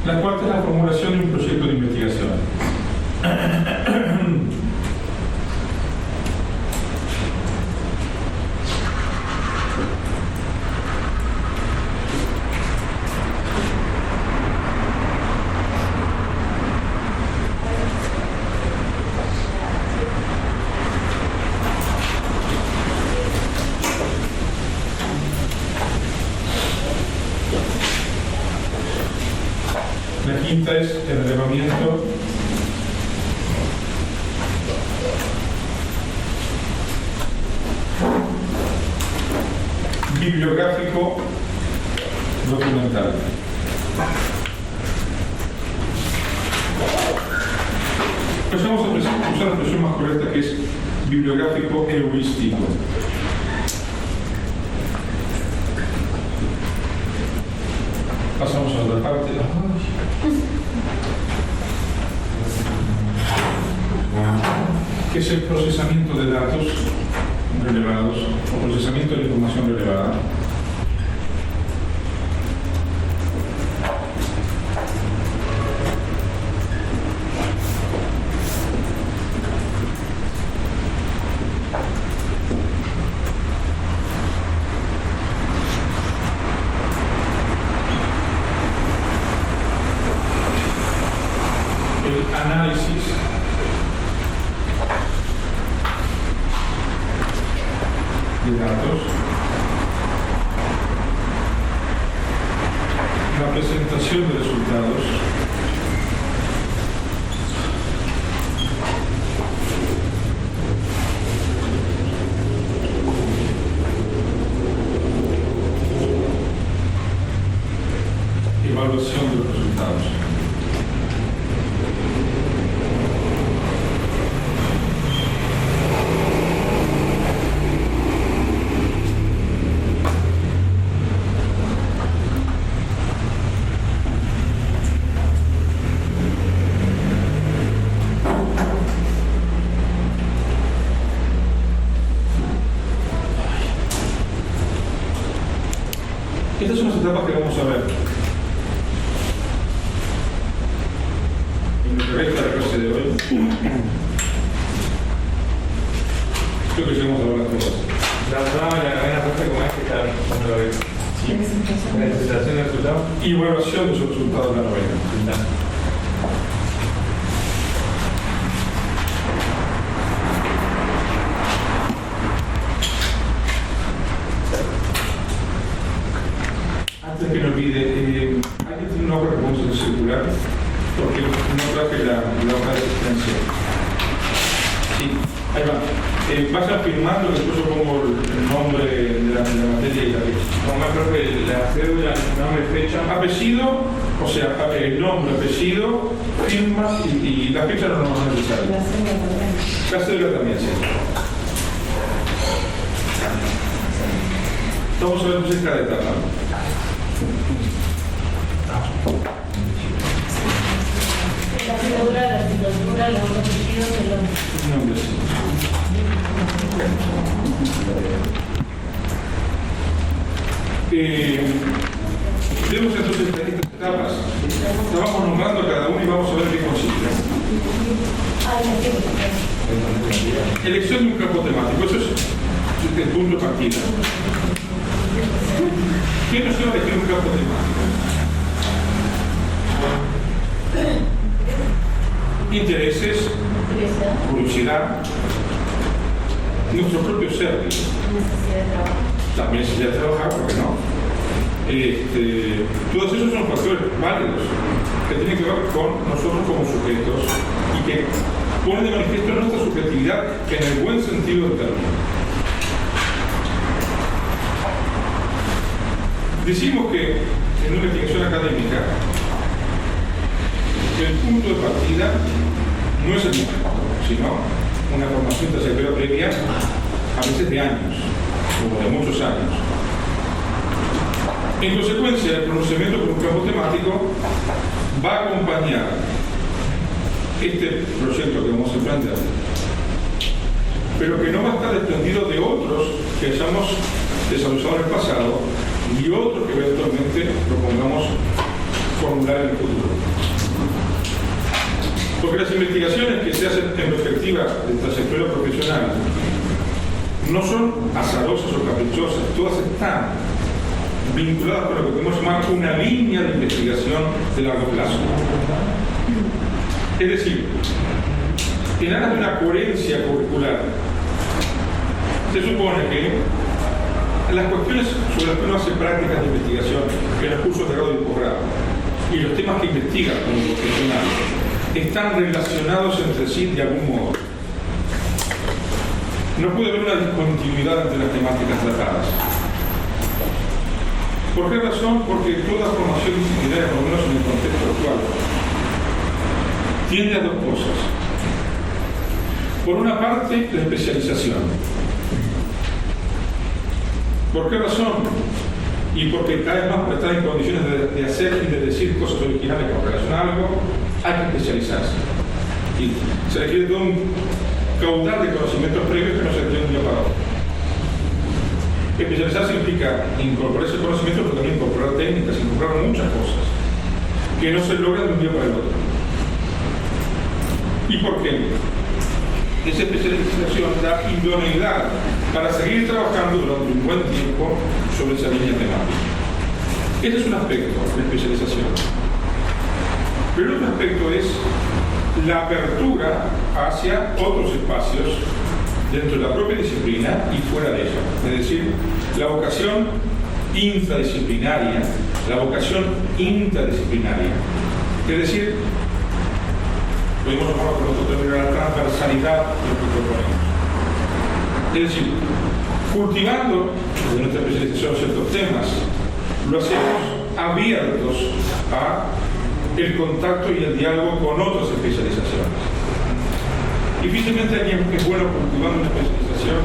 La cuarta es la formulación de un proyecto de investigación. La quinta es el relevamiento bibliográfico documental. Pues vamos a usar la expresión más correcta, que es bibliográfico heurístico. Pasamos a otra parte. Que es el procesamiento de datos relevados o procesamiento de información relevada. El análisis de datos, la presentación de resultados, evaluación de los resultados. Estas son las etapas que vamos a ver en lo que resta de la clase de hoy. Creo que llegamos a ver las cosas. La primera parte, como es que está, ¿cómo lo ves? Presentación de resultados Y evaluación de esos resultados de la novela. Antes que me olvide, hay que tener una hoja que vamos a circular, porque no traje la hoja de asistencia. Sí, ahí va. Vayan firmando, después yo pongo el nombre de la materia y la fecha. como profe, la cédula, nombre, fecha, Apellido, o sea, el nombre, apellido, firma y la fecha no nos va a necesitar. La cédula también, sí. Vamos a ver entonces cada etapa. La arquitectura, los apellidos de los... Nombres. Vemos entonces estas etapas. Las vamos nombrando cada uno y vamos a ver qué consiste. Elección de un campo temático. Eso es el punto de partida. ¿Qué nos lleva a elegir un campo temático? Intereses, curiosidad, nuestro propio ser. También necesidad de trabajar, ¿por qué no? Todos esos son factores válidos que tienen que ver con nosotros como sujetos y que ponen de manifiesto nuestra subjetividad en el buen sentido del término. Decimos que en una investigación académica el punto de partida no es el momento, sino una formación trayectoria previa, a veces de años, o de muchos años. En consecuencia, el pronunciamiento por un campo temático va a acompañar este proyecto que vamos a emprender, pero que no va a estar desprendido de otros que hayamos desarrollado en el pasado y otros que eventualmente propongamos formular en el futuro. Porque las investigaciones que se hacen en perspectiva de trayectoria profesional no son azarosas o caprichosas, todas están vinculadas con lo que podemos llamar una línea de investigación de largo plazo. Es decir, en aras de una coherencia curricular, se supone que las cuestiones sobre las que uno hace prácticas de investigación en los cursos de grado y posgrado y los temas que investiga como profesional están relacionados entre sí de algún modo. No puede haber una discontinuidad entre las temáticas tratadas. ¿Por qué razón? Porque toda formación disciplinaria, por lo menos en el contexto actual, tiende a dos cosas. Por una parte, la especialización. ¿Por qué razón? Y porque cada vez más para estar en condiciones de hacer y de decir cosas originales con relación a algo, hay que especializarse. Y se requiere todo un caudal de conocimientos previos que no se requiere de un día para otro. Especializarse implica incorporar ese conocimiento, pero también incorporar técnicas, incorporar muchas cosas que no se logran de un día para el otro. ¿Y por qué? Esa especialización da idoneidad para seguir trabajando durante un buen tiempo sobre esa línea temática. Ese es un aspecto, la especialización. Pero otro aspecto es la apertura hacia otros espacios dentro de la propia disciplina y fuera de ella. Es decir, la vocación infradisciplinaria, la vocación interdisciplinaria. Es decir, podemos llamarlo con otro término, la transversalidad de lo que proponemos. Es decir, cultivando de nuestra especialización ciertos temas, lo hacemos abiertos a el contacto y el diálogo con otras especializaciones. Difícilmente alguien es bueno cultivando una especialización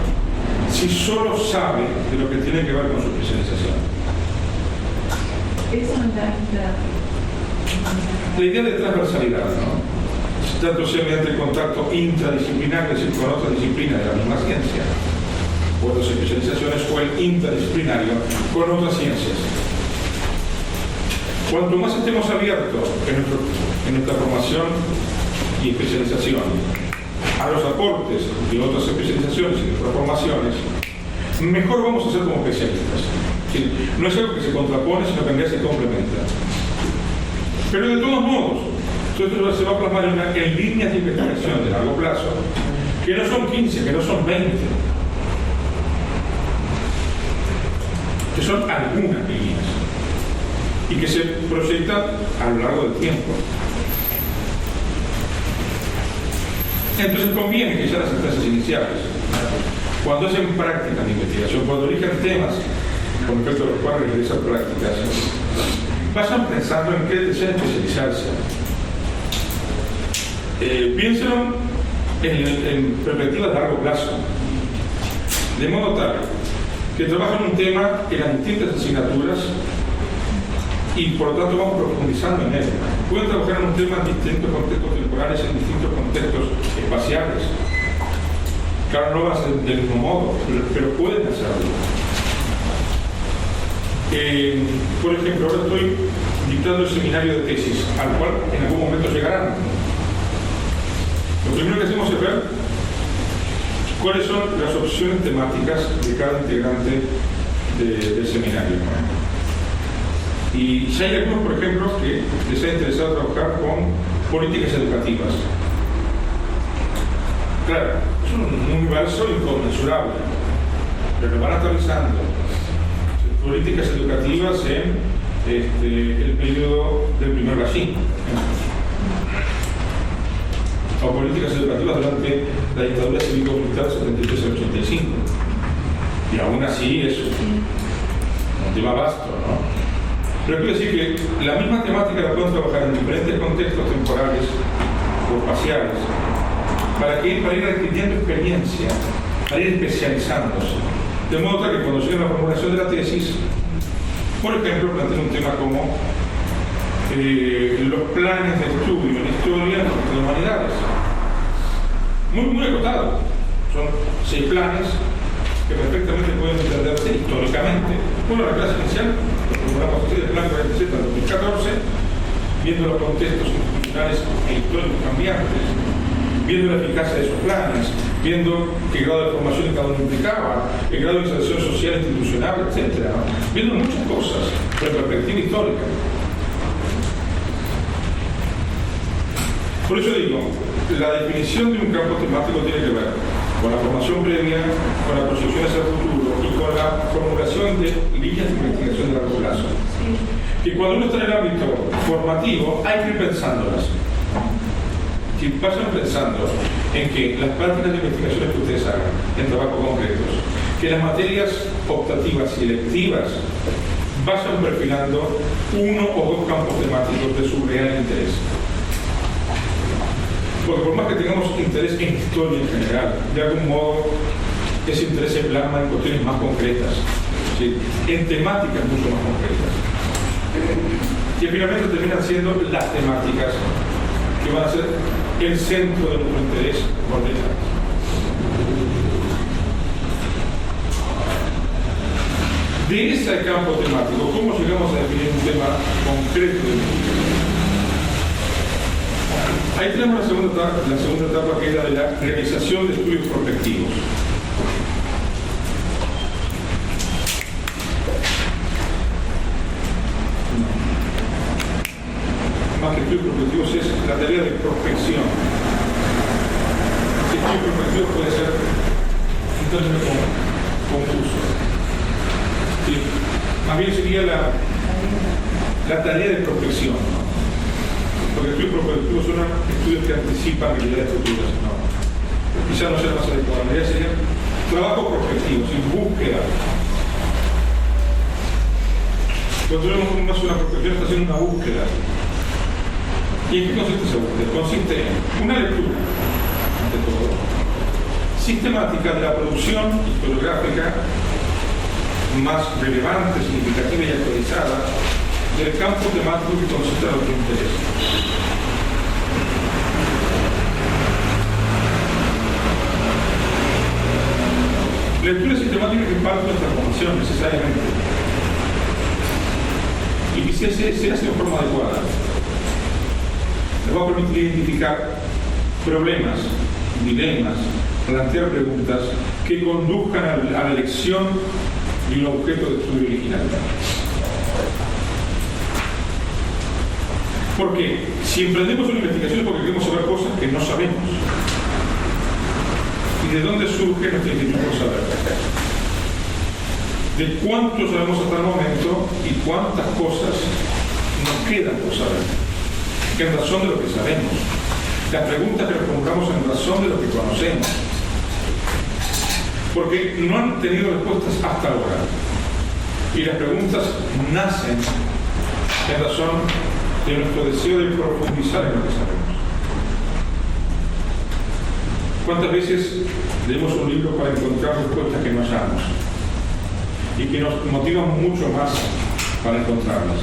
si solo sabe de lo que tiene que ver con su especialización. Eso no da. La idea de transversalidad, ¿no? Tanto sea mediante el contacto interdisciplinario, es decir, con otras disciplinas de la misma ciencia, o otras especializaciones, o el interdisciplinario con otras ciencias. Cuanto más estemos abiertos en nuestra formación y especialización a los aportes de otras especializaciones y de otras formaciones, mejor vamos a ser como especialistas. No es algo que se contrapone, sino que en realidad se complementa. Pero de todos modos, esto se va a plasmar en líneas de investigación de largo plazo, que no son 15, que no son 20, que son algunas líneas, y que se proyectan a lo largo del tiempo. Entonces conviene que ya las instancias iniciales, cuando hacen prácticas de investigación, cuando elijan temas con respecto a los cuales realizar prácticas, vayan pensando en qué desean especializarse. Piénsenlo en perspectivas de largo plazo, de modo tal que trabajan un tema en las distintas asignaturas y por lo tanto vamos profundizando en él. Pueden trabajar en un tema en distintos contextos temporales, en distintos contextos espaciales. Claro, no va a ser del mismo modo, pero pueden hacerlo. Por ejemplo, ahora estoy dictando el seminario de tesis, al cual en algún momento llegarán. Lo primero que hacemos es ver cuáles son las opciones temáticas de cada integrante del seminario. Y si hay algunos, por ejemplo, que les ha interesado trabajar con políticas educativas. Claro, es un universo inconmensurable, pero lo van aterrizando. Políticas educativas en el periodo del primer Racine, o políticas educativas durante la dictadura cívico-militar 73 al 85. Y aún así es un tema vasto, ¿no? Pero quiero decir que la misma temática la pueden trabajar en diferentes contextos temporales o espaciales para ir adquiriendo experiencia, para ir especializándose. De modo tal que cuando llegue la formulación de la tesis, por ejemplo, planteen un tema como los planes de estudio en historia de humanidades. Muy acotado. Son 6 planes que perfectamente pueden entenderse históricamente. Bueno, la clase inicial lo formulamos así del plan 47 al 2014, viendo los contextos institucionales e históricos cambiantes, viendo la eficacia de esos planes, viendo qué grado de formación cada uno implicaba, el grado de inserción social, institucional, etc. Viendo muchas cosas, pero en perspectiva histórica. Por eso digo, la definición de un campo temático tiene que ver con la formación previa, con la proyección hacia el futuro y con la formulación de líneas de investigación de largo plazo. Que cuando uno está en el ámbito formativo hay que ir pensándolas. Que vayan pensando en que las prácticas de investigaciones que ustedes hagan en trabajos concretos, que las materias optativas y electivas vayan perfilando uno o dos campos temáticos de su real interés. Porque por más que tengamos interés en historia en general, de algún modo ese interés se plasma en cuestiones más concretas, ¿sí? En temáticas mucho más concretas. Que finalmente terminan siendo las temáticas que van a ser el centro de nuestro interés ordenado. De ese campo temático, ¿cómo llegamos a definir un tema concreto de investigación? Ahí tenemos la segunda etapa, que es la de la realización de estudios prospectivos. Más que estudios prospectivos es la tarea de prospección. Estudios prospectivos puede ser un término confuso. Sí. Más bien sería la tarea de prospección, ¿no? Porque estudios prospectivos son estudios que anticipan realidades futuras, ¿no? Quizá no sea más adecuado. La idea sería trabajo prospectivo, sin búsqueda. Cuando uno hace una prospección, está haciendo una búsqueda. ¿Y en qué consiste esa búsqueda? Consiste en una lectura, ante todo, sistemática de la producción historiográfica más relevante, significativa y actualizada del campo temático que concita nuestro interés. Lectura sistemática que parte de nuestra formación necesariamente y que se hace de forma adecuada. Nos va a permitir identificar problemas, dilemas, plantear preguntas que conduzcan a la elección de un objeto de estudio original. Porque si emprendemos una investigación es porque queremos saber cosas que no sabemos. ¿Y de dónde surge nuestra inquietud por saber? De cuánto sabemos hasta el momento y cuántas cosas nos quedan por saber. Que en razón de lo que sabemos. Las preguntas que nos formulamos en razón de lo que conocemos. Porque no han tenido respuestas hasta ahora. Y las preguntas nacen en razón de nuestro deseo de profundizar en lo que sabemos. ¿Cuántas veces leemos un libro para encontrar respuestas que no hallamos? y que nos motivan mucho más para encontrarlas.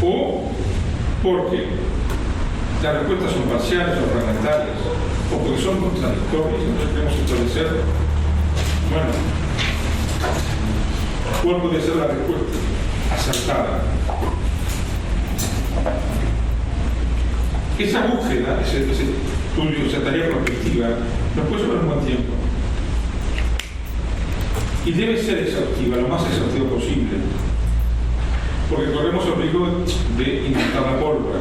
O porque las respuestas son parciales o fragmentarias, o porque son contradictorias, entonces queremos establecer, bueno, ¿cuál podría ser la respuesta acertada? Esa búsqueda, ese estudio, esa tarea prospectiva, nos puede llevar un buen tiempo. Y debe ser exhaustiva, lo más exhaustiva posible, porque corremos el riesgo de inventar la pólvora,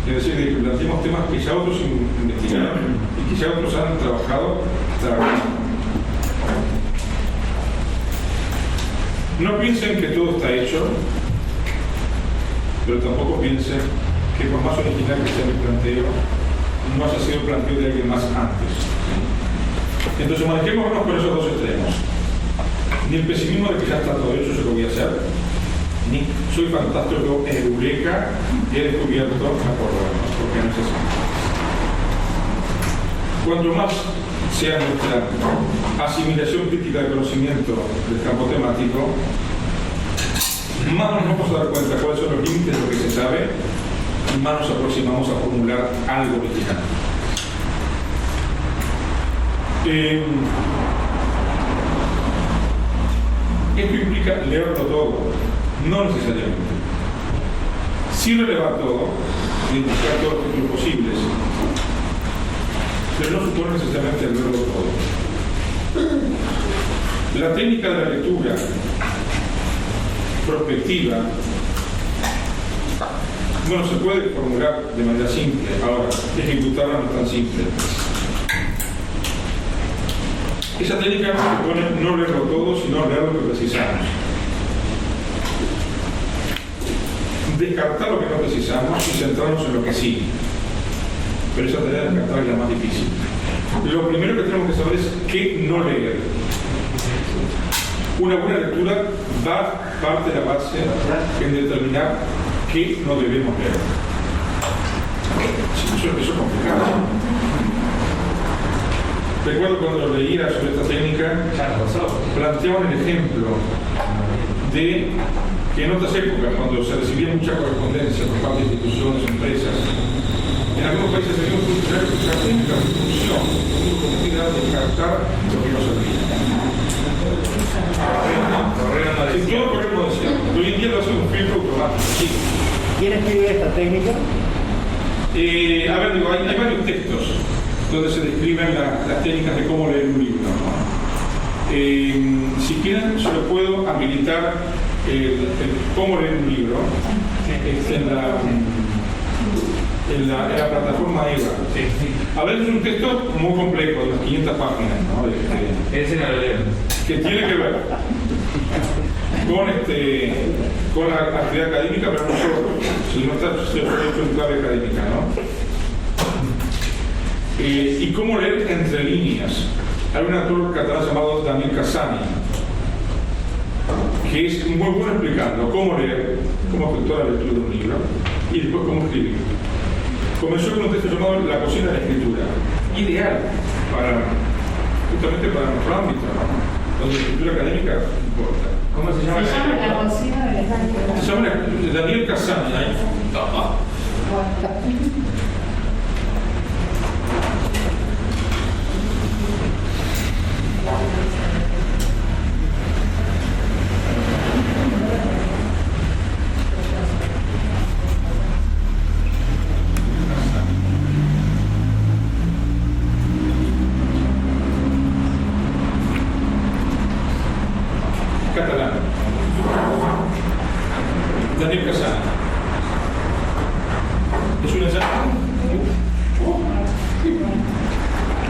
es decir, de que planteemos temas que ya otros investigaron y que ya otros han trabajado. No piensen que todo está hecho, pero tampoco piensen que por más original que sea mi planteo, no haya sido el planteo de alguien más antes. Entonces manejémonos con esos dos extremos. Ni el pesimismo de que ya está todo hecho, yo lo voy a hacer, ni soy fantástico en eureka y he descubierto la pólvora, porque no es así. Cuanto más sea nuestra asimilación crítica del conocimiento del campo temático, más nos vamos a dar cuenta cuáles son los límites de lo que se sabe y más nos aproximamos a formular algo original. Esto implica leerlo todo, no necesariamente. Sí relevar todo, identificar todos los títulos posibles, pero no supone necesariamente leerlo todo. La técnica de la lectura prospectiva, bueno, se puede formular de manera simple, ahora, ejecutarla no es tan simple. Esa técnica supone no leerlo todo, sino leer lo que precisamos. Descartar lo que no precisamos y centrarnos en lo que sí. Pero esa tarea de descartar es la más difícil. Lo primero que tenemos que saber es qué no leer. Una buena lectura parte de la base en determinar qué no debemos leer. Eso es complicado. Recuerdo cuando leía sobre esta técnica, planteaban el ejemplo de que en otras épocas, cuando se recibía mucha correspondencia por parte de instituciones, empresas, en algunos países se dio una técnica de función, la de descartar lo que no servía. Si todo corremos decía, hoy en día lo hace un filtro automático. Sí. ¿Quién escribe esta técnica? A ver, digo, hay varios textos donde se describen las técnicas de cómo leer un libro, ¿no? Si quieren, yo les puedo habilitar el cómo leer un libro en la plataforma EVA. A veces es un texto muy complejo, de unas 500 páginas, ¿no? Ese no lo leo. Que tiene que ver con la actividad académica, pero no solo, sino está hecho en clave académica, ¿no? Y cómo leer entre líneas. Hay un autor catalán llamado Daniel Cassany, que es muy bueno explicando cómo leer, cómo efectuar la lectura de un libro y después cómo escribir. Comenzó con un texto llamado La cocina de la escritura, ideal justamente para nuestro ámbito, ¿no? Donde la escritura académica importa. ¿Cómo se llama? Se llama La cocina de la escritura. Se llama Daniel Cassany. Catalán. Daniel Cassany. Es un ensayo.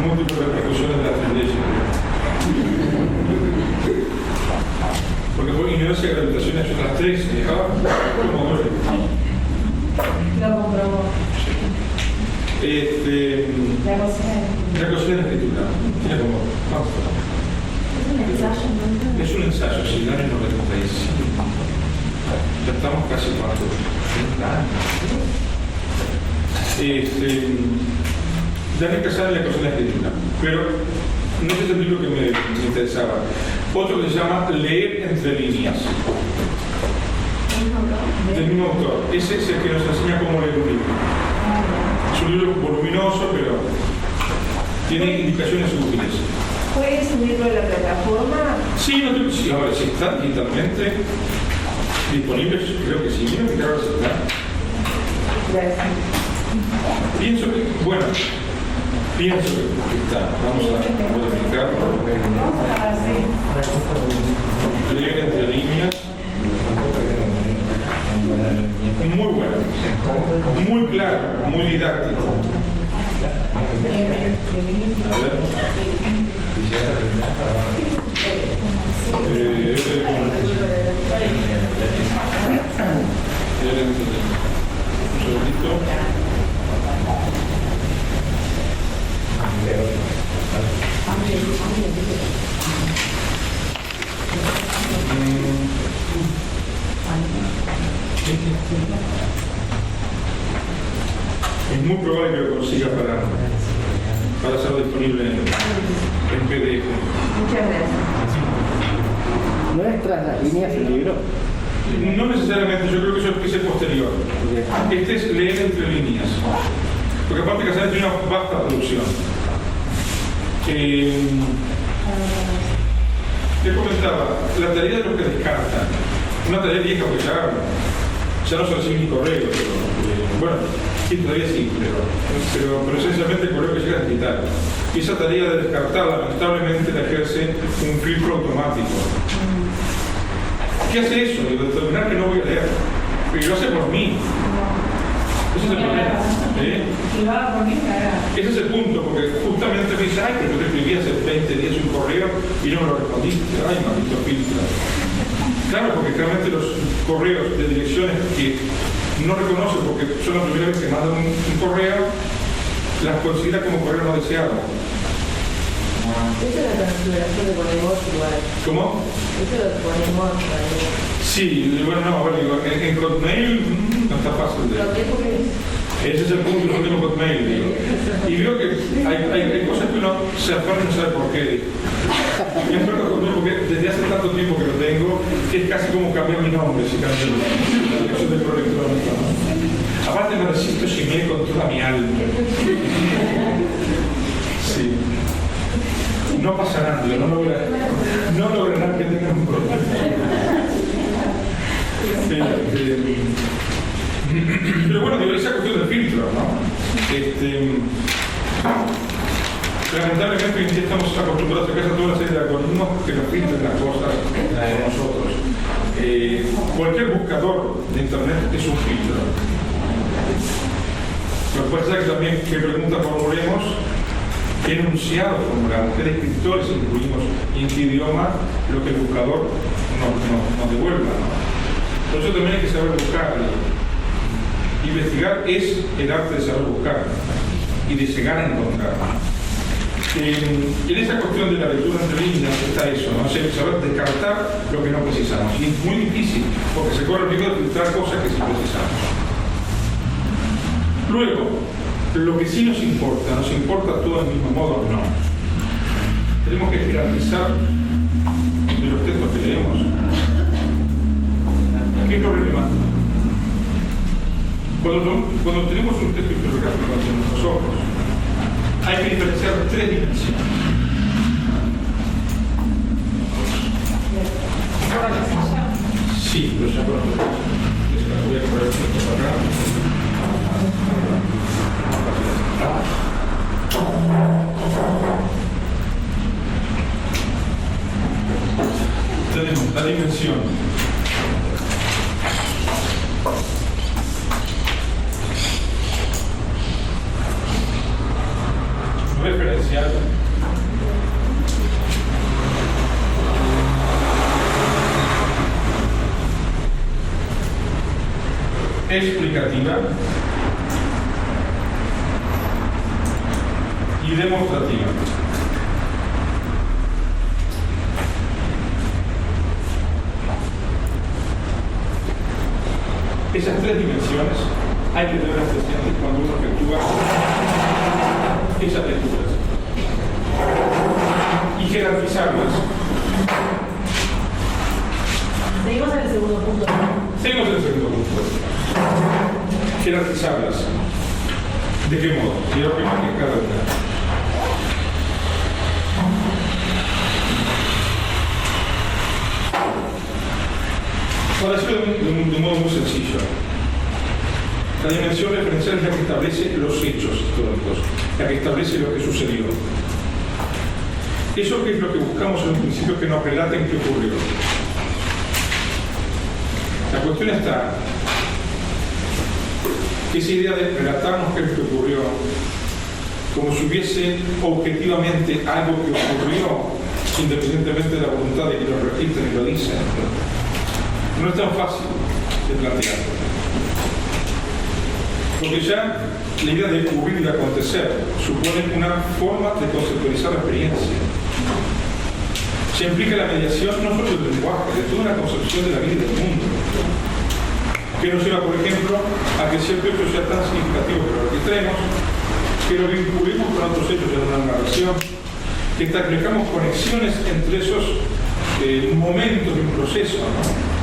Múltiples repercusiones de la tendencia. Porque por inercia de gravitación ha hecho otras tres y dejaba como duele. Lo comprobó. La cocina de la escritura. Tiene como. Es un ensayo, sí, del año 95. Ya estamos casi cuatro. Daniel Cassany, La cocina de la escritura. Pero No es el libro que me interesaba. Otro que se llama Leer entre líneas. Del mismo autor. Ese es el que nos enseña cómo leer un libro. Es un libro voluminoso, pero tiene indicaciones útiles. ¿Puedes subirlo a la plataforma? Sí, no tengo, sí, ahora sí está digitalmente disponible, creo que sí. Mira que ahora sí está. Gracias. Pienso que está. Vamos a modificarlo. Leer entre líneas. Muy bueno, muy claro, muy didáctico. A ver. Un segundito. Es muy probable que lo consiga para hacerlo disponible en PDF. Muchas gracias. ¿No es tras las líneas el libro? No necesariamente, yo creo que eso es el posterior. Este es leer entre líneas. Porque aparte Casares tiene una vasta producción. Te comentaba, la tarea de los que descartan, una tarea vieja porque ya no se reciben ni correos, bueno, sí, todavía sí, pero esencialmente el correo que llega es digital. Y esa tarea de descartar, lamentablemente, la ejerce un filtro automático. ¿Qué hace eso? De determinar que no voy a leer, pero lo hace por mí. Ese es el problema. Y lo haga por mí, Ese es el punto, porque justamente me dice, ay, pero yo te escribí hace 20 días un correo y no me lo respondiste. Ay, maldito filtro. Claro, porque realmente los correos de direcciones que no reconocen porque son la primera vez que mandan un correo, las considera como correo no deseado. Eso es la configuración que ponemos igual. ¿Cómo? Eso lo ponemos igual. Sí, bueno, no, a ver, digo, en Hotmail no está fácil de... Ese es el punto, no tengo Hotmail, digo. Y veo que hay cosas que uno se aferra y no sabe por qué. Yo espero Hotmail porque desde hace tanto tiempo que lo tengo, que es casi como cambiar mi nombre si cambio la dirección del correo electrónico. Aparte me resisto Gmail con toda mi alma. Sí. No pasará, no lograrán que tengan un problema. Pero bueno, digo, esa cuestión del filtro, ¿no? Lamentablemente hoy en día estamos acostumbrados a sacar toda una serie de algoritmos que nos filtran las cosas de nosotros. Cualquier buscador de internet es un filtro. Lo que pasa es que también qué preguntas formulemos, qué enunciado formulamos, qué descriptores incluimos y en qué idioma lo que el buscador nos devuelva, ¿no? Por eso también hay que saber buscar. Investigar es el arte de saber buscar y de llegar a encontrar. En esa cuestión de la lectura entre líneas está eso, ¿no? Saber descartar lo que no precisamos. Y es muy difícil porque se corre el riesgo de filtrar cosas que sí precisamos. Luego, lo que sí nos importa todo del mismo modo, no. Tenemos que jerarquizar de los textos que leemos. ¿Qué es lo relevante? Cuando tenemos un texto historiográfico ante nuestros ojos, hay que diferenciar tres dimensiones. Sí, pero ya pronto. Voy a poner el texto para acá. Tenemos la dimensión referencial, explicativa y demostrativa. Esas tres dimensiones hay que tener presentes cuando uno efectúa esas lecturas. jerarquizables. Seguimos en el segundo punto. Seguimos en el segundo punto. Jerarquizables. ¿De qué modo? Quiero que imaginen cada una. Para decirlo de un modo muy sencillo, la dimensión referencial es la que establece los hechos históricos, la que establece lo que sucedió. Eso que es lo que buscamos en un principio, que nos relaten qué ocurrió. La cuestión está que esa idea de relatarnos qué es lo que ocurrió, como si hubiese objetivamente algo que ocurrió, independientemente de la voluntad de que lo registren y lo dicen, no es tan fácil de plantear. Porque ya la idea de ocurrir y de acontecer supone una forma de conceptualizar la experiencia. Se implica la mediación no solo del lenguaje, de toda una concepción de la vida y del mundo, que nos lleva, por ejemplo, a que cierto hecho sea tan significativo que lo registremos, que lo vinculemos con otros hechos en una narración, que establezcamos conexiones entre esos momentos de un proceso, ¿no?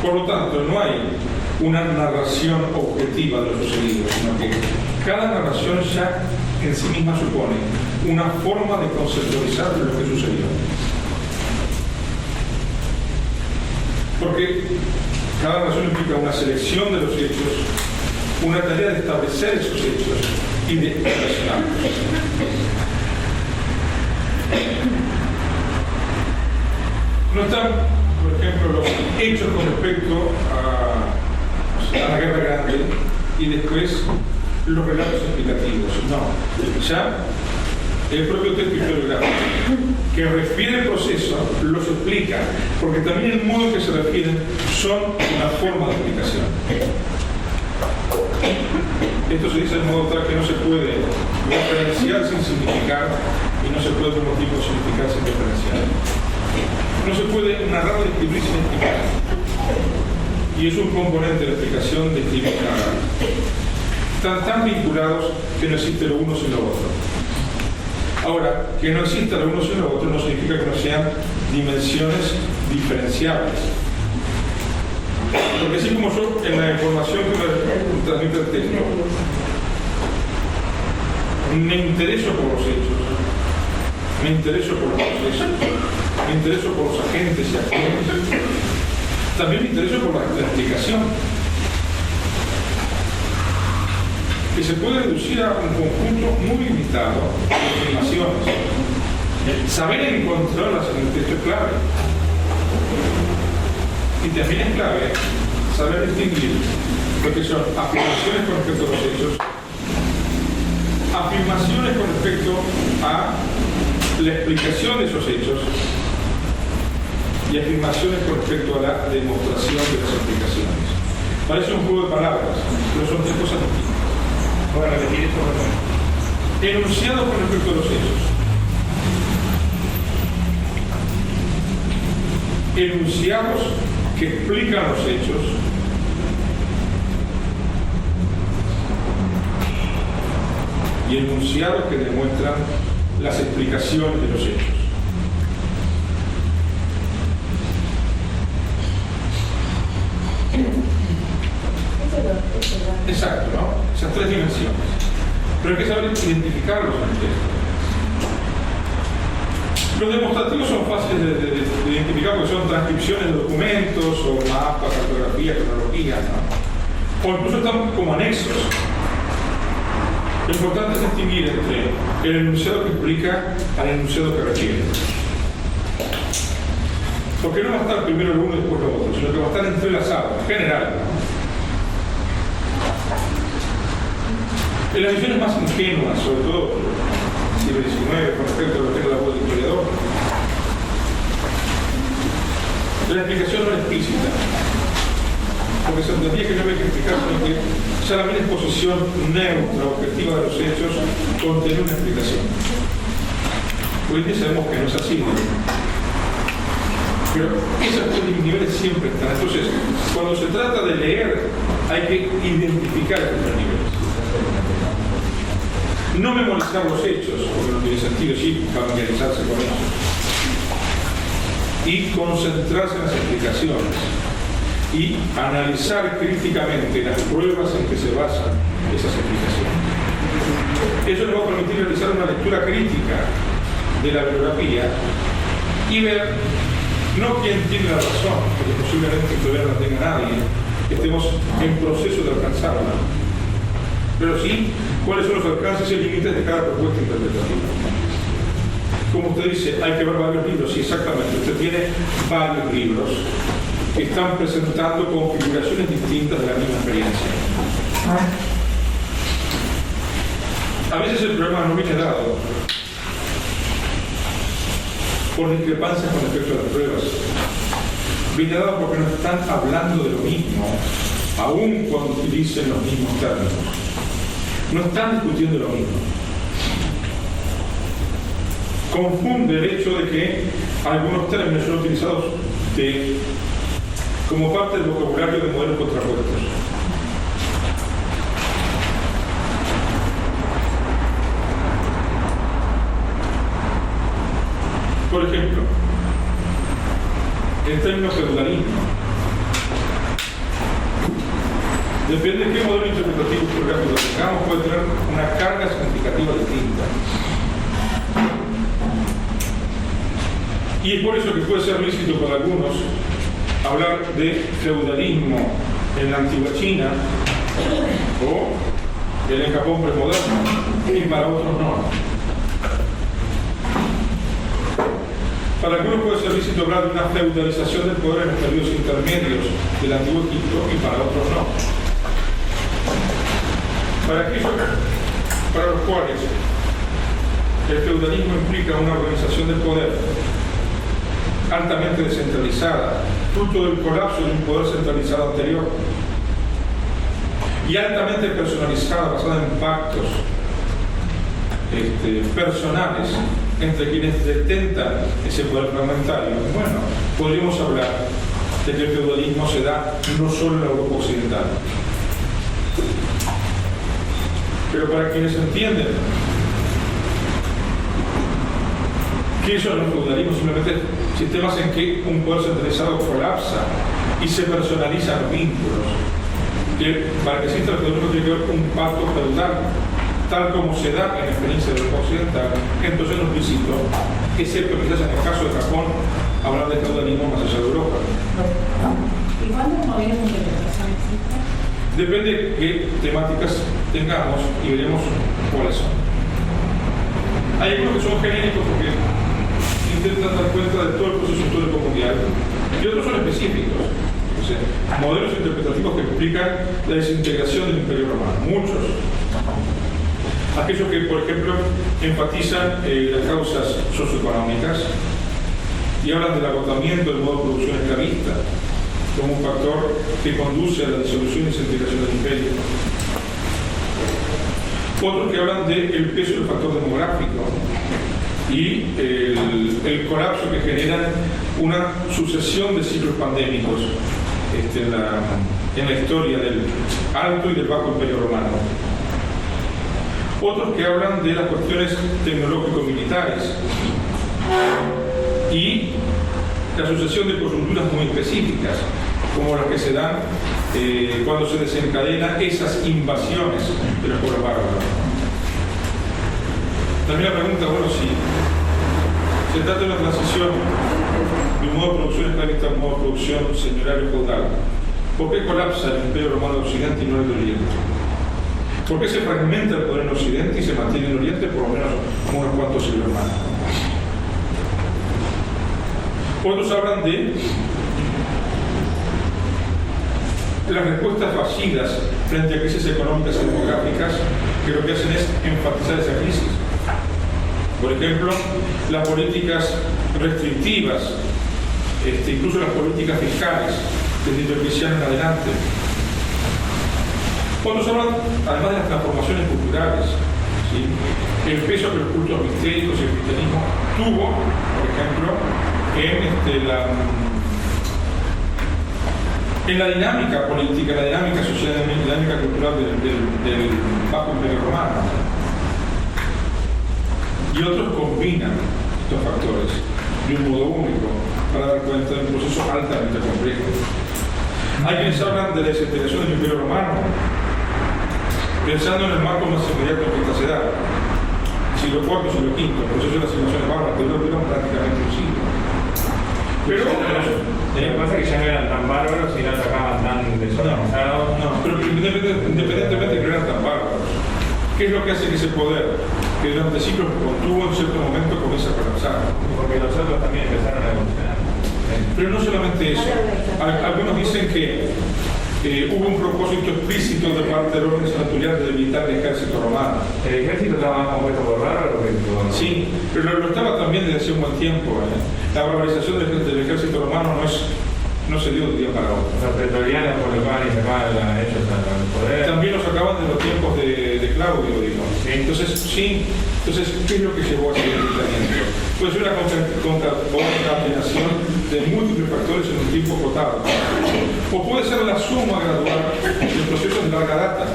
Por lo tanto, no hay una narración objetiva de lo sucedido, sino que cada narración ya en sí misma supone una forma de conceptualizar lo que sucedió. Porque cada narración implica una selección de los hechos, una tarea de establecer esos hechos y de relacionarlos. No están, por ejemplo, los hechos con respecto a la Guerra Grande y después los relatos explicativos. No, ya el propio texto historiográfico que refiere el proceso los explica, porque también el modo en que se refieren son una forma de explicación. Esto se dice de modo tal que no se puede referenciar sin significar y no se puede por motivo significar sin referenciar. No se puede narrar o describir sin explicar. Y es un componente de la explicación de escribir y narrar. Están tan vinculados que no existe lo uno sin lo otro. Ahora, que no exista lo uno sin lo otro no significa que no sean dimensiones diferenciables. Porque así como yo, en la información que me transmite el texto, me intereso por los hechos, me intereso por los procesos, me intereso por los agentes y actores, también me intereso por la explicación, que se puede reducir a un conjunto muy limitado de afirmaciones. Saber encontrarlas en el texto es clave. Y también es clave saber distinguir lo que son afirmaciones con respecto a los hechos, afirmaciones con respecto a la explicación de esos hechos y afirmaciones con respecto a la demostración de las explicaciones. Parece un juego de palabras, pero son tres cosas distintas. Voy a repetir esto por favor. Enunciados con respecto a los hechos. Enunciados que explican los hechos. Y enunciados que demuestran las explicaciones de los hechos. Exacto, ¿no? Esas tres dimensiones. Pero hay que saber identificarlos en el texto. Los demostrativos son fáciles de identificar porque son transcripciones de documentos o mapas, cartografías, cronologías, ¿no? O incluso están como anexos. Lo importante es distinguir entre el enunciado que explica al enunciado que refiere. Porque no va a estar primero lo uno y después lo otro, sino que va a estar entrelazado, en general. En las visiones más ingenuas, sobre todo siglo XIX, con respecto a lo que es la voz del historiador, la explicación no es explícita, porque se entendía que no había que explicar, sino que ya la mera exposición neutra, objetiva de los hechos, contenía una explicación. Hoy día sabemos que no es así, ¿no? Pero esos tres niveles siempre están. Entonces, cuando se trata de leer, hay que identificar estos tres niveles. No memorizar los hechos, porque no tiene sentido, sí, familiarizarse con ellos. Y concentrarse en las explicaciones. Y analizar críticamente las pruebas en que se basan esas explicaciones. Eso le va a permitir realizar una lectura crítica de la bibliografía y ver no quién tiene la razón, porque posiblemente todavía no la tenga nadie, estemos en proceso de alcanzarla, pero sí cuáles son los alcances y límites de cada propuesta interpretativa. Como usted dice, hay que ver varios libros, sí, exactamente, usted tiene varios libros que están presentando configuraciones distintas de la misma experiencia. A veces el problema no viene dado por discrepancias con respecto a las pruebas. Viene dado porque no están hablando de lo mismo, aun cuando utilicen los mismos términos. No están discutiendo lo mismo. Confunde el hecho de que algunos términos son utilizados como parte del vocabulario de modelos contrapuestos. Por ejemplo, el término feudalismo. Depende de qué modelo interpretativo geográfico tengamos, puede tener una carga significativa distinta. Y es por eso que puede ser lícito para algunos hablar de feudalismo en la antigua China o en el Japón premoderno, y para otros no. Para algunos puede ser lícito hablar de una feudalización del poder en los periodos intermedios del antiguo Egipto y para otros no. Para aquellos para los cuales el feudalismo implica una organización del poder altamente descentralizada, fruto del colapso de un poder centralizado anterior, y altamente personalizada, basada en pactos personales entre quienes detentan ese poder fragmentario. Bueno, podríamos hablar de que el feudalismo se da no solo en la Europa occidental. Pero para quienes entienden que eso no es feudalismo, simplemente sistemas en que un poder centralizado colapsa y se personalizan los vínculos. Que para que exista el feudalismo tiene que haber un pacto feudal, tal como se da en la experiencia de Europa occidental. Entonces no es lícito, excepto quizás en el caso de Japón, hablar de feudalismo más allá de Europa. ¿Y cuántos modelos de interpretación existen? Depende de qué temáticas tengamos y veremos cuáles son. Hay algunos que son genéricos porque intentan dar cuenta de todo el proceso histórico mundial y otros son específicos. O sea, modelos interpretativos que explican la desintegración del Imperio Romano. Muchos. Aquellos que, por ejemplo, enfatizan las causas socioeconómicas y hablan del agotamiento del modo de producción esclavista como un factor que conduce a la disolución y desintegración del imperio. Otros que hablan del peso del factor demográfico y el colapso que generan una sucesión de ciclos pandémicos en la historia del Alto y del Bajo Imperio Romano. Otros que hablan de las cuestiones tecnológico-militares y la sucesión de coyunturas muy específicas, como las que se dan cuando se desencadenan esas invasiones de los pueblos bárbaros. También la pregunta, bueno, si se trata de una transición de un modo de producción esclavista a un modo de producción señorial feudal, ¿por qué colapsa el Imperio Romano de Occidente y no el de Oriente? ¿Por qué se fragmenta el poder en Occidente y se mantiene en Oriente por lo menos unos cuantos siglos más? Otros hablan de las respuestas fallidas frente a crisis económicas y demográficas, que lo que hacen es enfatizar esa crisis. Por ejemplo, las políticas restrictivas, incluso las políticas fiscales, desde Diocleciano en adelante. Otros hablan, además de las transformaciones culturales, ¿sí? El peso que los cultos mistéricos y el cristianismo tuvo, por ejemplo, en la dinámica política, la dinámica social, la dinámica cultural del Bajo Imperio Romano. y otros combinan estos factores de un modo único para dar cuenta de un proceso altamente complejo. Hay quienes hablan de la desintegración del Imperio Romano, pensando en el marco más inmediato que esta se da, siglo IV, siglo V, el proceso de las invasiones bárbaras, que duró prácticamente un siglo. Pero lo que pasa es que ya no eran tan bárbaros y no atacaban tan desorganizados. no, pero independientemente de que no eran tan bárbaros, ¿qué es lo que hace que ese poder, que durante siglos contuvo en cierto momento, comienza a colapsar? Porque los otros también empezaron a evolucionar. Pero no solamente eso. Algunos dicen que hubo un propósito explícito de parte del orden senatorial de debilitar el ejército romano. ¿El ejército estaba más compuesto por bárbaros que por...? Sí, pero lo estaba también desde hace un buen tiempo. La barbarización del ejército romano no se dio de un día para otro. Los pretorianos colocaban y sacaban ellos al poder. También lo sacaban de los tiempos de Claudio, digo. Sí. Entonces, ¿qué es lo que llevó a ese debilitamiento? Puede ser una concatenación de múltiples factores en un tiempo acotado. O puede ser la suma gradual de procesos de larga data.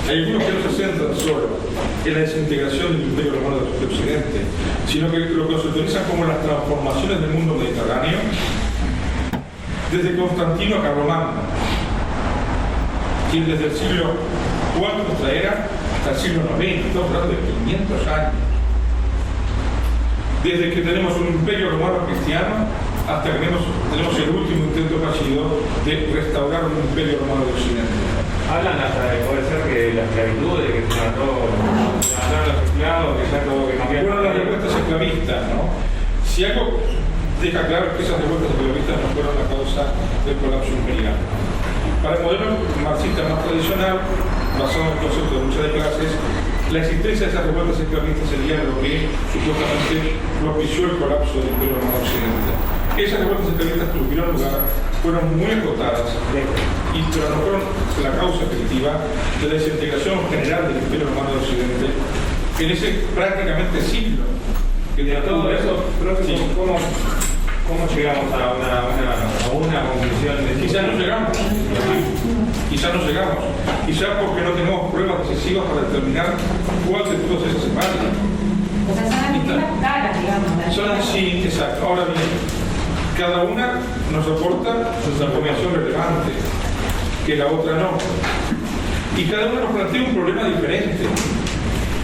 Hay algunos que no se centran solo en la desintegración del Imperio Romano de Occidente, sino que lo conceptualizan como las transformaciones del mundo mediterráneo desde Constantino a Carlomagno, quien desde el siglo IV de nuestra era hasta el siglo IX, estamos hablando de 500 años. Desde que tenemos un imperio romano cristiano hasta que tenemos el último intento fallido de restaurar un imperio romano de Occidente. Hablan hasta de, puede ser que la esclavitud, de que se mataron los esclavos, que ya todo que cambió. Bueno, las revueltas esclavistas, ¿no? Si algo deja claro que esas revueltas esclavistas no fueron la causa del colapso imperial. Para el modelo marxista más tradicional, basado en el concepto de lucha de clases, la existencia de esas revueltas esclavistas sería lo que supuestamente propició el colapso del Imperio Romano Occidente. Esas revueltas esclavistas tuvieron lugar, fueron muy acotadas, pero no fueron la causa efectiva de la desintegración general del Imperio Romano de Occidente en ese prácticamente siglo. Que de todo eso, sí. ¿Cómo llegamos a una conclusión? Quizás no llegamos. Quizás porque no tenemos pruebas decisivas para determinar cuál de todas esas se vale. O sea, son las caras, digamos. Sí, exacto. Ahora bien, cada una nos aporta su información relevante, que la otra no. Y cada una nos plantea un problema diferente.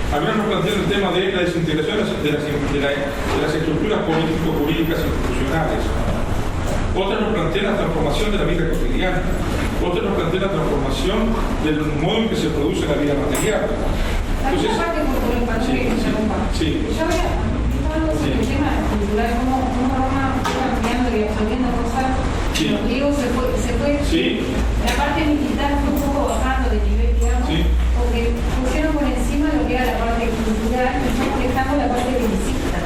Algunos nos plantean el tema de la desintegración de las estructuras político-jurídicas institucionales. Otras nos plantean la transformación de la vida cotidiana. Otras nos plantean la transformación del modo en que se produce la vida material. Entonces, parte cultural, sí. Yo había algo sobre el tema cultural, cómo Roma fue cambiando y absorbiendo cosas. Sí. Los griegos se fue Sí. La parte militar fue un poco bajando de nivel, digamos, Sí. porque pusieron por encima lo que era la parte cultural y estamos dejando la parte belicista.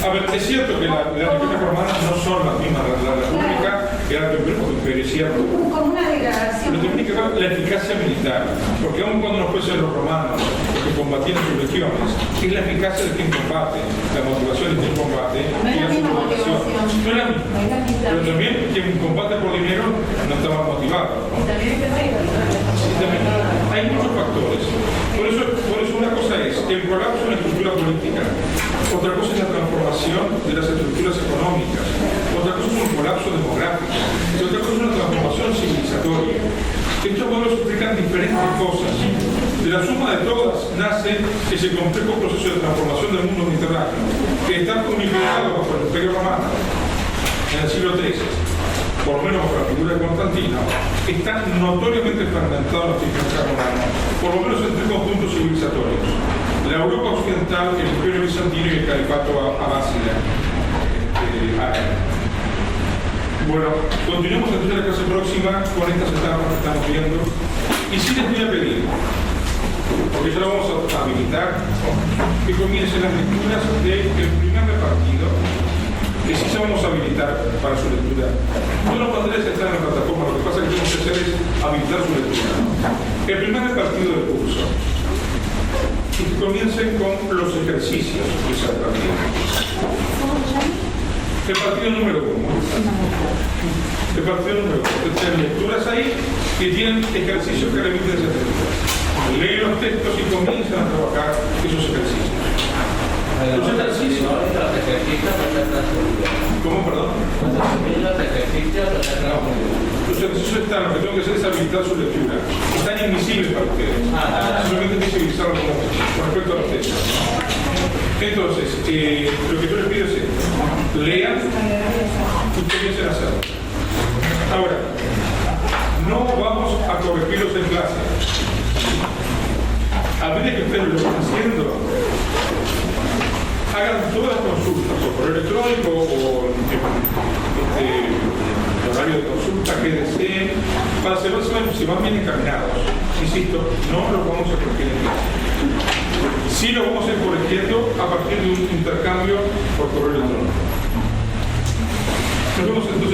A ver, es cierto que las regiones romanas no son las mismas. La República era el imperio, es cierto. Como una degradación. Pero tiene que ver la eficacia militar, porque aun cuando no fuesen los romanos los que combatían sus legiones, es la eficacia de quien combate, la motivación de quien combate No es y la la misma subordinación. motivación. No es la misma. No es la misma. Pero también quien combate por dinero no estaba motivado, ¿no? También es perfecto. Sí, también. Hay muchos factores. Por eso una cosa es el colapso de la estructura política, otra cosa es la transformación de las estructuras económicas, otra cosa es un colapso demográfico, y otra cosa es una transformación civilizatoria. Estos modelos explican diferentes cosas. De la suma de todas nace ese complejo proceso de transformación del mundo mediterráneo, que está unificado bajo el Imperio Romano en el siglo XIII, por lo menos bajo la figura de Constantino, está notoriamente fragmentado en los sistemas romanos, por lo menos en tres conjuntos civilizatorios: la Europa occidental, el Imperio bizantino y el Califato abásida. Bueno, continuemos entonces la clase próxima con estas etapas que estamos viendo, y sí les voy a pedir, porque ya lo vamos a habilitar, que comiencen las lecturas del primer repartido, que sí se vamos a habilitar para su lectura. Todos los materiales están en la plataforma, lo que pasa es que tenemos que hacer es habilitar su lectura. El primer repartido del curso, y que comiencen con los ejercicios de ese repartido. El partido número 1. El partido número 1. Tienen lecturas ahí que tienen ejercicios que remiten esas lecturas. Leen los textos y comienzan a trabajar esos ejercicios. Los ejercicios. Los ejercicios no se están subidos. ¿Cómo, perdón? Los ejercicios no se están subidos. Los ejercicios están, lo que tengo que hacer es habilitar su lectura. Están invisibles para ustedes. Solamente visibilizarlo con respecto a los textos. Entonces, lo que yo les pido es esto. Lean y comiencen a hacerlo. Ahora, no vamos a corregirlos en clase. A medida que ustedes lo están haciendo, hagan todas las consultas, o correo electrónico, o el horario de consulta que deseen, para saber si van bien encaminados. Insisto, no lo vamos a corregir en clase. Sí lo vamos a ir corrigiendo a partir de un intercambio por correo electrónico. Nos vemos entonces.